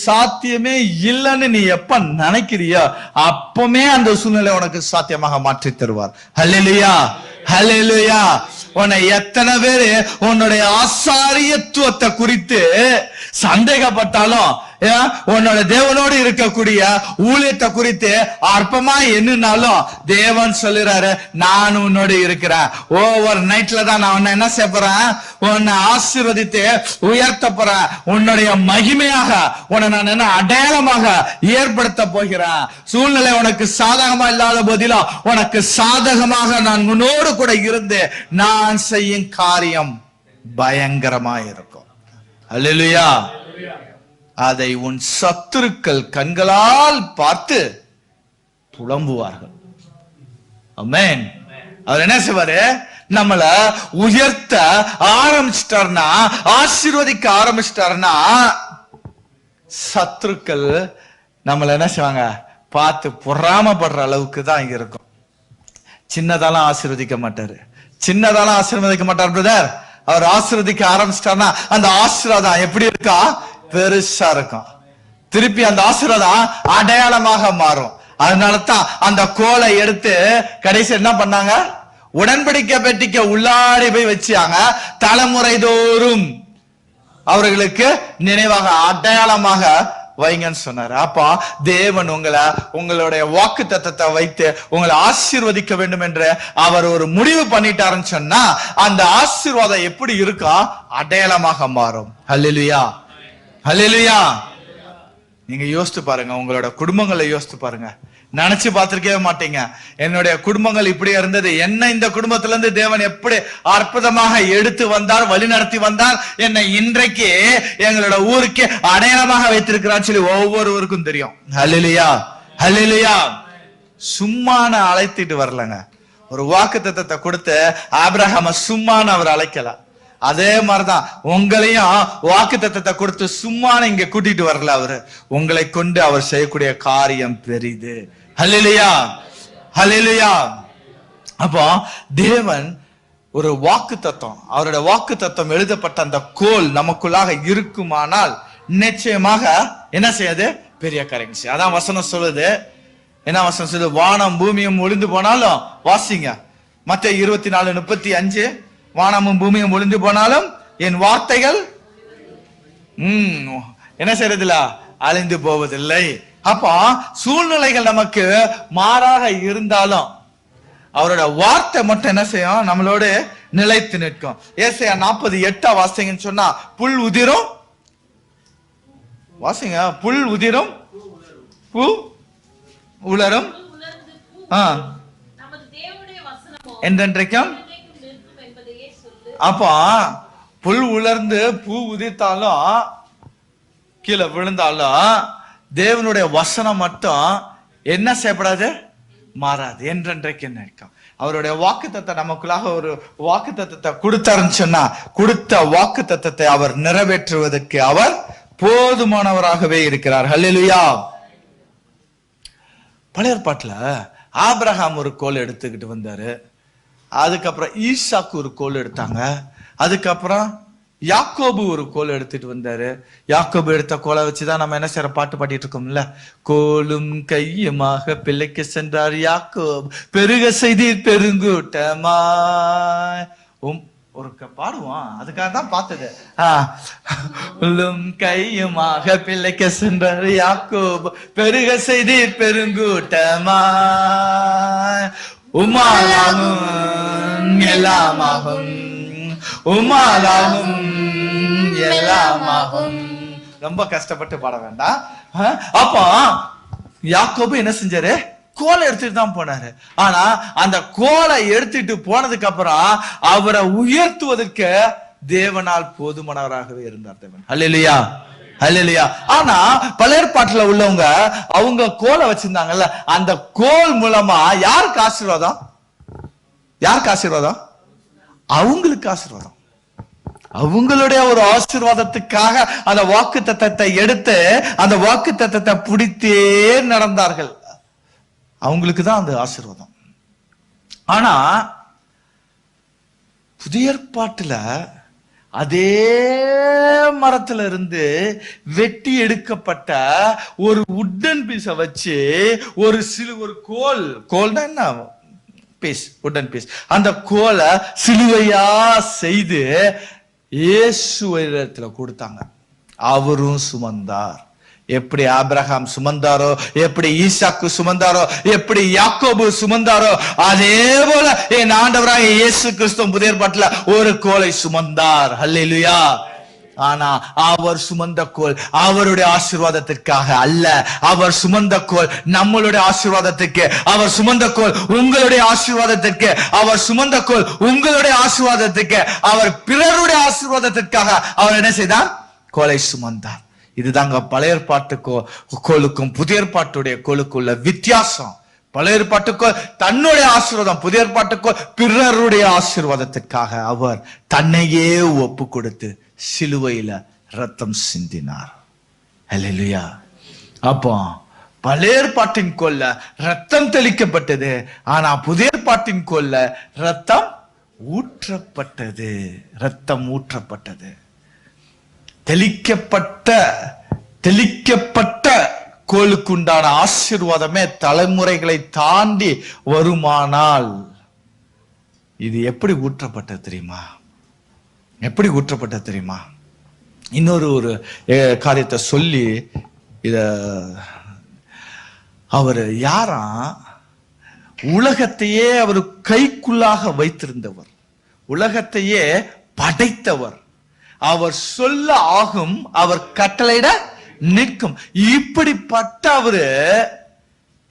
சாத்தியமே இல்லைன்னு நீ எப்ப நினைக்கிறியோ அப்பமே அந்த சூழ்நிலை உனக்கு சாத்தியமாக மாற்றி தருவார். ஹல்லேலூயா, ஹல்லேலூயா. உன்னை எத்தனை பேரு உன்னுடைய ஆசாரியத்துவத்தை குறித்து சந்தேகப்பட்டாலும், உன்னோட தேவனோடு இருக்கக்கூடிய ஊழியத்தை குறித்து அற்பமா எண்ணினாலும் தேவன் சொல்லுறாரு, நான் உன்னோடு இருக்கிறேன். ஓவர் நைட்ல தான் நான் உன்னை என்ன செய்ய போறேன், உன்னை ஆசீர்வதித்து உயர்த்த போறேன். உன்னுடைய மகிமையாக உன்னை நான் என்ன அடையாளமாக ஏற்படுத்த போகிறேன். சூழ்நிலை உனக்கு சாதகமா இல்லாத போதிலும் உனக்கு சாதகமாக நான் உன்னோடு கூட இருந்து நான் செய்யும் காரியம் பயங்கரமா இருக்கும். அல்லேலூயா. அதை உன் சத்துருக்கள் கண்களால் பார்த்து புலம்புவார்கள். ஆமென். அவர் என்ன செய்வாரு, நம்மள உயர்த்த ஆரம்பிச்சிட்டார்னா, ஆசீர்வதிக்க ஆரம்பிச்சிட்டார்னா, சத்துருக்கள் நம்மள என்ன செய்வாங்க, பார்த்து பொறாமப்படுற அளவுக்கு தான் இருக்கும். சின்னதாலாம் ஆசீர்வதிக்க மாட்டாரு, சின்னதாலாம் ஆசீர்வதிக்க மாட்டார் பிரதர். அவர் ஆசீர்வதிக்க ஆரம்பிச்சிட்டார்னா அந்த ஆசீர்வாதம் எப்படி இருக்கா, பெருசா இருக்கும். திருப்பி அந்த ஆசீர்வாதம் அடையாளமாக மாறும். அதனாலதான் அந்த கோலை எடுத்து கடைசி என்ன பண்ணாங்க, உடன்படிக்கை பெட்டிக்கு உள்ளாடி போய் வச்சாங்க. தலைமுறை தோறும் அவர்களுக்கு நினைவாக அடையாளமாக வைங்கன்னு சொன்னாரு. அப்ப தேவன் உங்களுடைய வாக்கு தத்தத்தை வைத்து உங்களை ஆசீர்வதிக்க வேண்டும் என்று அவர் ஒரு முடிவு பண்ணிட்டாருன்னு சொன்னா அந்த ஆசீர்வாதம் எப்படி இருக்கா, அடையாளமாக மாறும். ஹல்லேலூயா, ஹல்லேலூயா. நீங்க யோசித்து பாருங்க, உங்களோட குடும்பங்களை யோசித்து பாருங்க. நினைச்சு பார்த்திருக்கவே மாட்டீங்க, என்னுடைய குடும்பங்கள் இப்படி இருந்தது, என்ன இந்த குடும்பத்துல இருந்து தேவன் எப்படி அற்புதமாக எடுத்து வந்தார், வழி நடத்தி வந்தார், என்னை இன்றைக்கு எங்களோட ஊருக்கு அடையாளமாக வைத்திருக்கிறான்னு சொல்லி ஒவ்வொருவருக்கும் தெரியும். ஹல்லேலூயா, ஹல்லேலூயா. சும்மான அழைத்திட்டு வரலங்க. ஒரு வாக்கு தத்தத்தை கொடுத்து ஆபிரகாம சும்மான அவர் அழைக்கல. அதே மாதிரிதான் உங்களையும் வாக்கு தத்தத்தை கொடுத்து சும்மா இங்க கூட்டிட்டு வரல. அவரு உங்களை கொண்டு அவர் செய்யக்கூடிய காரியம் பெரிது. ஹல்லேலூயா, ஹல்லேலூயா. அப்போ தேவன் ஒரு வாக்கு தத்தம், அவருடைய வாக்கு தத்தம் எழுதப்பட்ட அந்த கோல் நமக்குள்ளாக இருக்குமானால் நிச்சயமாக என்ன செய்யாது, பெரிய காரியம் செய்யும். அதான் வசனம் சொல்லுது. என்ன வசனம் சொல்லுது, வானம் பூமியும் ஒளிந்து போனாலும், வாசிங்க மத்தேயு 24:35, வானமும் பூமியும் ஒளிந்து போனாலும் என் வார்த்தைகள் என்ன செய்யறதில்ல, அழிந்து போவதில்லை. அப்ப சூழ்நிலைகள் நமக்கு மாறாக இருந்தாலும் அவரோட வார்த்தை மட்டும் என்ன செய்யும், நம்மளோட நிலைத்து நிற்கும். ஏசாயா 40:8 வாசிங்கன்னு சொன்னா, புல் உதிரும், வாசிங்க, புல் உதிரும், பூ உலரும், என்றென்றைக்கும். அப்ப புல் உலர்ந்து பூ உதிர்த்தாலும் கீழே விழுந்தாலும் தேவனுடைய வசனம் மட்டும் என்ன செய்யப்படாது, மாறாது, என்றென்றைக்கு என்ன இருக்கும். அவருடைய வாக்கு தத்தத்தை நமக்குள்ளாக ஒரு வாக்கு தத்தத்தை கொடுத்தாருன்னு சொன்னா, கொடுத்த வாக்கு தத்தத்தை அவர் நிறைவேற்றுவதற்கு அவர் போதுமானவராகவே இருக்கிறார். ஹல்லேலூயா. பழைய ஏற்பாட்டுல ஆபிரகாம் ஒரு கோல் எடுத்துக்கிட்டு வந்தாரு. அதுக்கப்புறம் ஈசாக்கு ஒரு கோல் எடுத்தாங்க. அதுக்கப்புறம் யாக்கோபு ஒரு கோல் எடுத்துட்டு வந்தாரு. யாக்கோபு எடுத்த கோலை வச்சுதான் நம்ம என்ன செய்யற பாட்டு பாடிட்டு இருக்கோம்ல, கோலும் கையுமாக பிள்ளைக்கு சென்றார் யாக்கோபு, பெருக செய்தீர் பெருங்கூட்டமாய். ஒரு பாடுவோம், அதுக்காக தான் பார்த்தது. கையுமாக பிள்ளைக்கு சென்றார் யாக்கோபு, பெருக செய்தீர் பெருங்கூட்டமாய். உமாலாகும் எல்லாமாகும், உமாலாகும் எல்லாமாகும். ரொம்ப கஷ்டப்பட்டு பாட வேண்டாம். அப்ப யாக்கோபு என்ன செஞ்சாரு, கோலை எடுத்துட்டு தான் போனாரு. ஆனா அந்த கோலை எடுத்துட்டு போனதுக்கு அப்புறம் அவரை உயர்த்துவதற்கு தேவனால் போதுமானவராகவே இருந்தார் தேவன். ஹல்லேலூயா, ஹல்லேலூயா. ஆனா பழைய ஏற்பாட்டுல உள்ளவங்க அவங்க கோலை வச்சிருந்தாங்கல்ல, அந்த கோல் மூலமா யாருக்கு ஆசீர்வாதம், யாருக்கு ஆசீர்வாதம், அவங்களுக்கு ஆசீர்வாதம். அவங்களுடைய ஒரு ஆசீர்வாதத்துக்காக அந்த வாக்கு தத்தத்தை எடுத்து அந்த வாக்கு தத்தத்தை பிடித்தே நடந்தார்கள். அவங்களுக்கு தான் அந்த ஆசீர்வாதம். ஆனா புதிய ஏற்பாட்டுல அதே மரத்துல இருந்து வெட்டி எடுக்கப்பட்ட ஒரு உட்டன் பீஸ வச்சு ஒரு கோல்னா என்ன பீஸ், உட்டன் பீஸ், அந்த கோலை சிலுவையா செய்து இயேசுவிடத்துல கொடுத்தாங்க. அவரும் சுமந்தார். எப்படி ஆபிரகாம் சுமந்தாரோ, எப்படி ஈசாக்கு சுமந்தாரோ, எப்படி யாக்கோபு சுமந்தாரோ, அதே போல என் ஆண்டவராக இயேசு கிறிஸ்து புதிய ஏற்பாட்டுல ஒரு கோலை சுமந்தார். ஹல்லேலூயா. ஆனா அவர் சுமந்த கோல் அவருடைய ஆசீர்வாதத்திற்காக அல்ல. அவர் சுமந்த கோல் நம்மளுடைய ஆசீர்வாதத்துக்கு. அவர் சுமந்த கோல் உங்களுடைய ஆசீர்வாதத்திற்கு. அவர் சுமந்த கோல் உங்களுடைய ஆசீர்வாதத்துக்கு. அவர் பிறருடைய ஆசீர்வாதத்திற்காக அவர் என்ன செய்தார்? கோலை சுமந்தார். இதுதாங்க பழைய ஏற்பாட்டு கோலுக்கும் புதிய ஏற்பாட்டுடைய கோலுக்குள்ள வித்தியாசம். பழைய ஏற்பாட்டுக்கோ தன்னுடைய ஆசீர்வாதம், புதிய ஏற்பாட்டுக்கோ பிறருடைய ஆசீர்வாதத்திற்காக அவர் தன்னையே ஒப்பு கொடுத்து சிலுவையில ரத்தம் சிந்தினார். அல்லேலூயா. அப்போ பழைய ஏற்பாட்டின் கோல்ல ரத்தம் தெளிக்கப்பட்டது. ஆனா புதிய ஏற்பாட்டின் கோல்ல ரத்தம் ஊற்றப்பட்டது. ரத்தம் ஊற்றப்பட்டது. தெளிக்கப்பட்ட கோலுக்குண்டான ஆசீர்வாதமே தலைமுறைகளை தாண்டி வருமானால் இது எப்படி ஊற்றப்பட்டது தெரியுமா? எப்படி ஊற்றப்பட்டது தெரியுமா? இன்னொரு காரியத்தை சொல்லி இத அவர் யாராம்? உலகத்தையே அவர் கைக்குள்ளாக வைத்திருந்தவர், உலகத்தையே படைத்தவர். அவர் சொல்ல ஆகும், அவர் கட்டளையிட நிற்கும். இப்படிப்பட்ட அவரு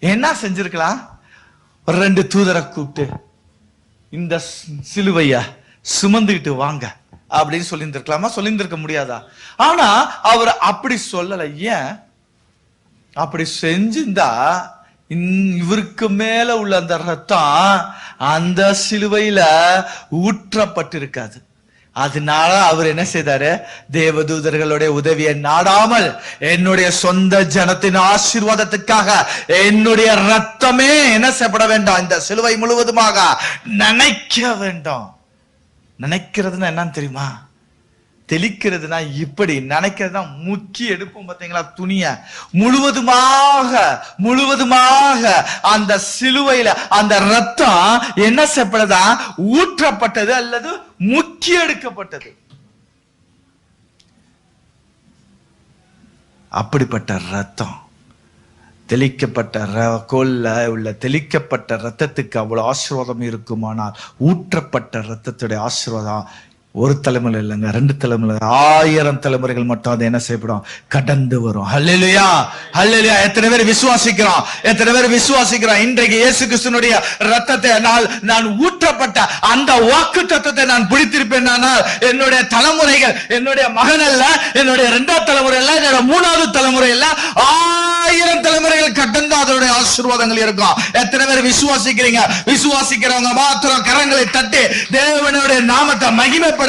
என்ன செஞ்சிருக்கலாம்? ஒரு 2 தூதரை கூப்பிட்டு இந்த சிலுவைய சுமந்துகிட்டு வாங்க அப்படின்னு சொல்லியிருந்திருக்கலாமா? சொல்லியிருந்திருக்க முடியாதா? ஆனா அவர் அப்படி சொல்லல. ஏன் அப்படி செஞ்சிருந்தா இவருக்கு மேல உள்ள அந்த ரத்தம் அந்த சிலுவையில ஊற்றப்பட்டிருக்காது. அதனால அவர் என்ன செய்தாரு? தேவதூதர்களுடைய உதவியை நாடாமல் என்னுடைய சொந்த ஜனத்தின் ஆசீர்வாதத்துக்காக என்னுடைய ரத்தமே என்ன செய்யப்பட வேண்டாம், இந்த சிலுவை முழுவதுமாக நினைக்க வேண்டாம். நினைக்கிறதுனா என்னன்னு தெரியுமா? தெளிக்கிறதுனா இப்படி, நினைக்கிறதுனா முக்கி எடுப்போம் பார்த்தீங்களா துணிய, முழுவதுமாக அந்த சிலுவையில அந்த ரத்தம் என்ன செய்யப்பட்டதா? ஊற்றப்பட்டது அல்லது முக்கி எடுக்கப்பட்டது. அப்படிப்பட்ட ரத்தம் தெளிக்கப்பட்ட கோல்ல உள்ள தெளிக்கப்பட்ட ரத்தத்துக்கு அவ்வளவு ஆசீர்வாதம் இருக்குமானால் ஊற்றப்பட்ட ரத்தத்துடைய ஆசீர்வாதம் ஒரு தலைமுறை இல்லைங்க, 2 தலைமுறை, 1000 தலைமுறைகள் மட்டும் அது என்ன செய்யப்படும்? கடந்து வரும். ஹல்லேலூயா, ஹல்லேலூயா. எத்தனை பேர் விசுவாசிக்கிறோம்? எத்தனை பேர் விசுவாசிக்கிறோம்? இன்றைக்கு இயேசு கிறிஸ்துவினுடைய ரத்தத்தை நான் ஊற்றப்பட்ட அந்த வாக்கு தத்தத்தை நான் பிடித்திருப்பேன். என்னுடைய தலைமுறைகள், என்னுடைய மகன் அல்ல, என்னுடைய 2வது தலைமுறை அல்ல, என்னுடைய 3வது தலைமுறை அல்ல, 1000 தலைமுறைகள் கடந்து அதனுடைய ஆசீர்வாதங்கள் இருக்கும். எத்தனை பேர் விசுவாசிக்கிறீங்க? விசுவாசிக்கிறவங்க மாத்திரம் கரங்களை தட்டி தேவனுடைய நாமத்தை மகிமைப்படுத்துமா?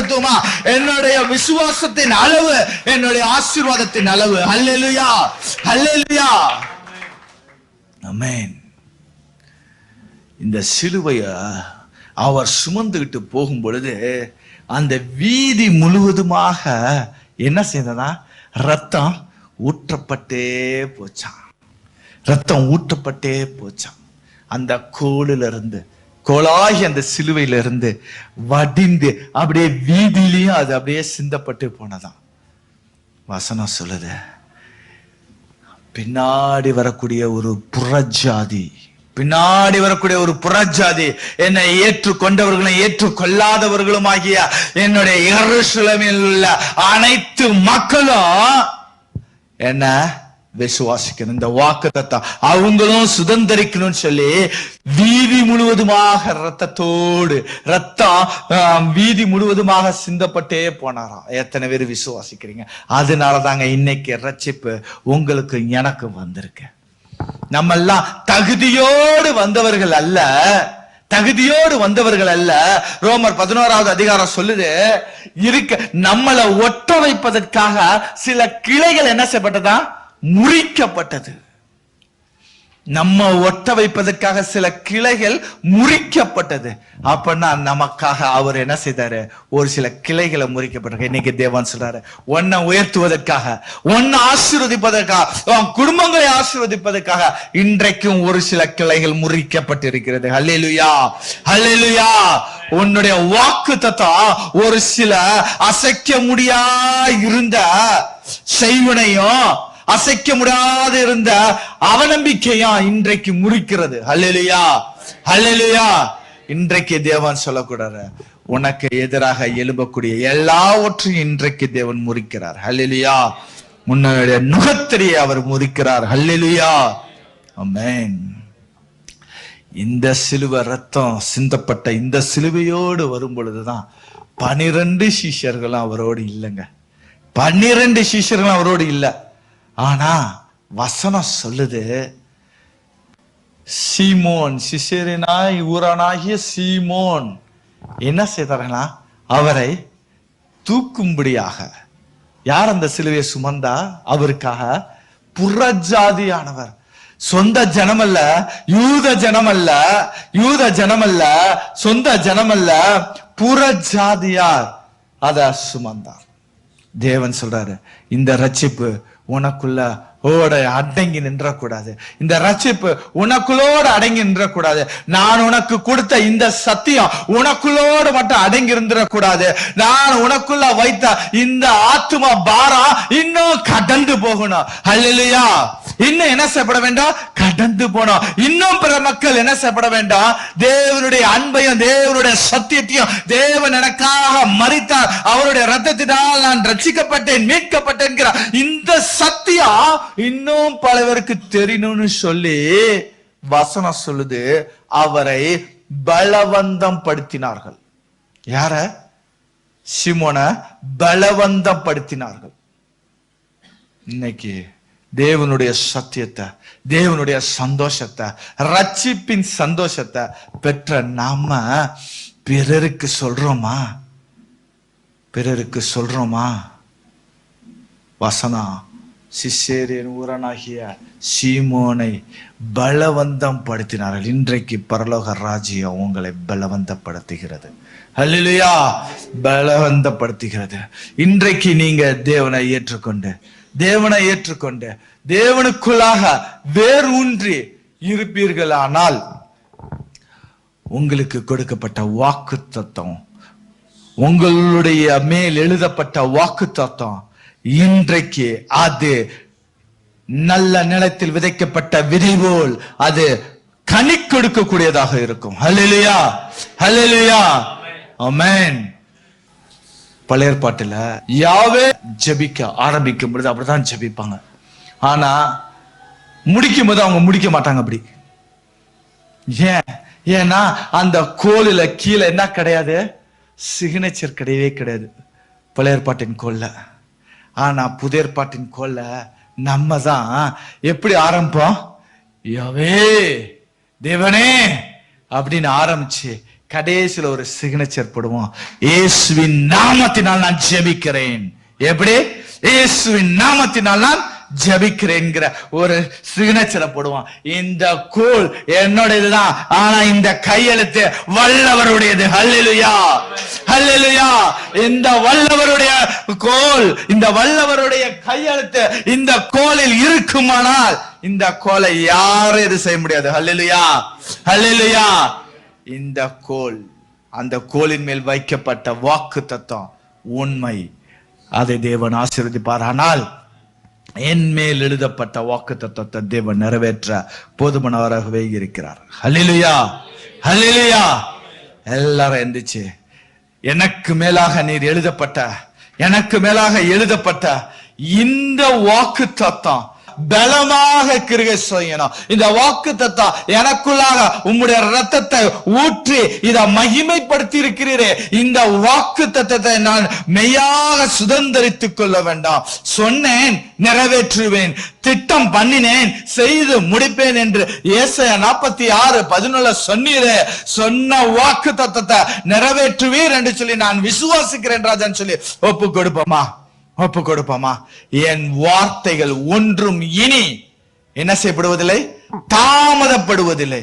என்னுடைய விசுவாசத்தின் அளவு என்னுடைய ஆசீர்வாதத்தின் அளவு. ஹல்லேலூயா, ஹல்லேலூயா, ஆமென். இந்த சிலுவைய அவர் சுமந்துகிட்டு போகும் பொழுது அந்த வீதி முழுவதுமாக என்ன செய்தனா? ரத்தம் ஊற்றப்பட்டே போச்சான். ரத்தம் ஊற்றப்பட்டே போச்சான். அந்த கோலில இருந்து, கோலாகி அந்த சிலுவையில இருந்து வடிந்து அப்படியே வீதியிலையும் அது அப்படியே சிந்தப்பட்டு போனதான். வசனம் சொல்லுது, பின்னாடி வரக்கூடிய ஒரு புறஜாதி, என்னை ஏற்றுக்கொண்டவர்களும் ஏற்றுக்கொள்ளாதவர்களும் ஆகிய என்னுடைய எருசலேமில் உள்ள அனைத்து மக்களும் என்ன விசுவாசிக்கணும். இந்த வாக்குத்தத்தத்தை அவங்களும் சுதந்திரிக்கணும்னு சொல்லி வீதி முழுவதுமாக ரத்தம் வீதி முழுவதுமாக சிந்தப்பட்டே போனாராம். எத்தனை பேர் விசுவாசிக்கிறீங்க? அதனால தாங்க இன்னைக்கு ரட்சிப்பு உங்களுக்கு எனக்கு வந்திருக்கு. நம்ம எல்லாம் தகுதியோடு வந்தவர்கள் அல்ல. ரோமர் 11வது அதிகாரம் சொல்லுது, நம்மளை ஒட்ட வைப்பதற்காக சில கிளைகள் என்ன செய்யப்பட்டதா? முறிக்கப்பட்டது. நம்ம ஒட்ட வைப்பதற்காக சில கிளைகள் முறிக்கப்பட்டது. அப்பன்னா நமக்காக அவர் என்ன செய்தாரு? ஒரு சில கிளைகளை முறிக்கப்பட்டிருக்கு. இன்னைக்கு தேவன் சொல்றாரு, உன்னை உயர்த்துவதற்காக, உன்னை ஆசீர்வதிப்பதற்காக, குடும்பங்களை ஆசீர்வதிப்பதற்காக இன்றைக்கும் ஒரு சில கிளைகள் முறிக்கப்பட்டிருக்கிறது. ஹல்லேலூயா, ஹல்லேலூயா. உன்னுடைய வாக்குத்தத்தம் ஒரு சில அசைக்க முடியாத இருந்த செய்வனையும் அசைக்க முடியாத இருந்த அவநம்பிக்கையா இன்றைக்கு முறிக்கிறது. ஹல்லேலூயா, ஹல்லேலூயா. இன்றைக்கு தேவன் சொல்லக்கூடாது, உனக்கு எதிராக எழும்பக்கூடிய எல்லாவற்றையும் இன்றைக்கு தேவன் முறிக்கிறார். ஹல்லேலூயா. உன்னுடைய நுகத்திலேயே அவர் முறிக்கிறார். ஹல்லேலூயா, ஆமென். இந்த சிலுவை ரத்தம் சிந்தப்பட்ட இந்த சிலுவையோடு வரும் பொழுதுதான் 12 சீஷர்களும் அவரோடு இல்லைங்க. 12 சீஷர்களும் அவரோடு இல்லை. ஆனா வசனம் சொல்லுது, சீமோன், சிசேரினாய் ஊரானாகிய சீமோன் என்ன செய்தார்களா? அவரை தூக்கும்படியாக. யார் அந்த சிலுவையை சுமந்தா? அவருக்காக புறஜாதியானவர், சொந்த ஜனமல்ல, யூத ஜனமல்ல, யூத ஜனமல்ல, சொந்த ஜனமல்ல, புறஜாதியார் அத சுமந்தார். தேவன் சொல்றாரு, இந்த ரட்சிப்பு உனக்குள்ள அடங்கி நின்றக்கூடாது. இந்த ரட்சிப்பு உனக்குள்ளோடு அடங்கி நின்றக்கூடாது. நான் உனக்கு கொடுத்த இந்த சத்தியம் உனக்குள்ளோடு மட்டும் அடங்கி இருந்துடக்கூடாது. நான் உனக்குள்ள வைத்த இந்த ஆத்தும பாரம் இன்னும் கடந்து போகணும். ஹல்லேலூயா. இன்னும் என்ன செய்யப்பட வேண்டாம்? கடந்து போனோம். இன்னும் பிற மக்கள் என்ன செய்யப்பட வேண்டாம்? தேவனுடைய அன்பையும் தேவனுடைய சத்தியத்தையும், தேவன் எனக்காக மரித்தார், அவருடைய ரத்தத்தினால் நான் ரட்சிக்கப்பட்டேன், மீட்கப்பட்டேன், இந்த சத்தியம் இன்னும் பல பேருக்கு தெரியணும்னு சொல்லி வசனம் சொல்லுது, அவரை பலவந்தம் படுத்தினார்கள். யார? சீமோனை பலவந்தம் படுத்தினார்கள். இன்னைக்கு தேவனுடைய சத்தியத்தை, தேவனுடைய சந்தோஷத்தை, ரட்சிப்பின் சந்தோஷத்தை பெற்ற நாம பிறருக்கு சொல்றோமா? பிறருக்கு சொல்றோமா? வசனம் சிசேரியன் ஊரனாகிய சீமோனை பலவந்தம் படுத்தினார்கள். இன்றைக்கு பரலோக ராஜ்யம் உங்களை பலவந்தப்படுத்துகிறது. ஹல்லேலூயா, பலவந்தப்படுத்துகிறது. இன்றைக்கு நீங்க தேவனை ஏற்றுக்கொண்டு, தேவனை ஏற்றுக்கொண்டு தேவனுக்குள்ளாக வேர் ஊன்றி இருப்பீர்களானால் உங்களுக்கு கொடுக்கப்பட்ட வாக்குத்தத்தம், உங்களுடைய மேல் எழுதப்பட்ட வாக்குத்தத்தம் இன்றைக்கு அது நல்ல நிலத்தில் விதைக்கப்பட்ட விதை போல் அது கனி கொடுக்கக்கூடியதாக இருக்கும். ஹல்லேலூயா, ஹல்லேலூயா, ஆமென். பழைய ஏற்பாட்டுல யாவே ஜெபிக்க ஆரம்பிக்கும் பொழுது அப்படிதான் ஜெபிப்பாங்க. ஆனா முடிக்கும் போது அவங்க முடிக்க மாட்டாங்க அப்படி. ஏன்னா அந்த கோலில கீழே என்ன கிடையாது? சிக்னேச்சர் கிடையவே கிடையாது பழைய ஏற்பாட்டின் கோல்ல. ஆனா புதிய ஏற்பாட்டின் கோல்ல நம்ம தான் எப்படி ஆரம்பிப்போம்? யாவே தேவனே அப்படின்னு ஆரம்பிச்சு கடைசியில ஒரு சிக்னேச்சர் போடுவோம், இயேசுவின் நாமத்தினால் நான் ஜெபிக்கிறேன். எப்படி? இயேசுவின் நாமத்தினால் நான் ஜெபிக்கிறேன்ங்கிற ஒரு சிக்னேச்சரை போடுவோம். இந்த கோல் என்னுடையதுதான், ஆனா இந்த கையெழுத்து வல்லவருடையது. ஹல்லேலூயா, ஹல்லேலூயா. இந்த வல்லவருடைய கோல், இந்த வல்லவருடைய கையெழுத்து இந்த கோலில் இருக்குமானால் இந்த கோலை யாரும் எது செய்ய முடியாது. ஹல்லேலூயா, ஹல்லேலூயா. இந்த கோல், அந்த கோலின் மேல் வைக்கப்பட்ட வாக்கு தத்தம் உண்மை, அதை தேவன் ஆசீர்வதிப்பார். ஆனால் என் மேல் எழுதப்பட்ட வாக்கு தத்தத்தை தேவன் நிறைவேற்ற போதுமானவராகவே இருக்கிறார். ஹல்லேலூயா, ஹல்லேலூயா. எல்லாரும் எந்திரிச்சு, எனக்கு மேலாக நீர் எழுதப்பட்ட, எனக்கு மேலாக எழுதப்பட்ட இந்த வாக்கு தத்தம் பலமாக கிரியை செய்யணும். இந்த வாக்கு தத்தம் எனக்குள்ளாக உம்முடைய ரத்தத்தை ஊற்றி இதை மகிமைப்படுத்தி இருக்கிறீரே, இந்த வாக்கு தத்தத்தை நான் மெய்யாக சுதந்திரித்துக் கொள்ள வேண்டாம். சொன்னேன் நிறைவேற்றுவேன், திட்டம் பண்ணினேன் செய்து முடிப்பேன் என்று ஏசாயா 46:11 சொன்னீரே, சொன்ன வாக்கு தத்தத்தை நிறைவேற்றுவீர் என்று சொல்லி நான் விசுவாசிக்கிறேன் ராஜான்னு சொல்லி ஒப்பு கொடுப்போமா? ஒப்பு கொடுப்போமா? என் வார்த்தைகள் ஒன்றும் இனி என்ன செய்யப்படுவதில்லை, தாமதப்படுவதில்லை.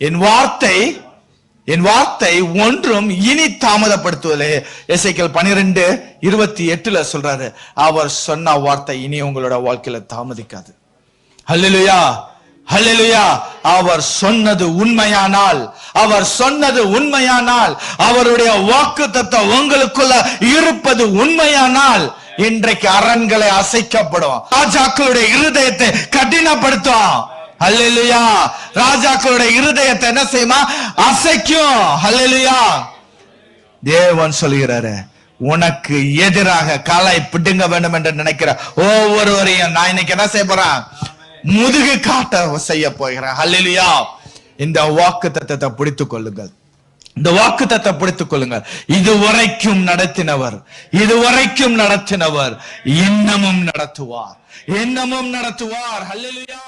என் வார்த்தை ஒன்றும் இனி தாமதப்படுத்துவதில்லை. எசேக்கியேல் 12:28 சொல்றாரு, அவர் சொன்ன வார்த்தை இனி உங்களோட வாழ்க்கையில தாமதிக்காது. ஹல்லேலூயா, ஹல்லேலூயா. அவர் சொன்னது உண்மையானால், அவருடைய வாக்குத்தத்தம் உங்களுக்குள்ள இருப்பது உண்மையானால், இன்றைக்கு அரண்களை அசைக்கப்படும். ராஜாக்களுடைய இருதயத்தை கடினப்படுத்தும். ஹல்லேலூயா. ராஜாக்களுடைய இருதயத்தை என்ன செய்யுமா? அசைக்கும். ஹல்லேலூயா. தேவன் சொல்கிறாரு, உனக்கு எதிராக காலை பிடுங்க வேண்டும் என்று நினைக்கிற ஒவ்வொருவரையும் நான் இன்னைக்கு என்ன செய்ய போறேன்? முதுகு காட்ட செய்ய போகிறேன். ஹல்லேலூயா. இந்த வாக்குத்தத்தத்தை பிடித்துக் கொள்ளுங்கள். இந்த வாக்குத்தத்தத்தை பிடித்துக் கொள்ளுங்கள். இதுவரைக்கும் நடத்தினவர் இன்னமும் நடத்துவார். ஹல்லேலூயா.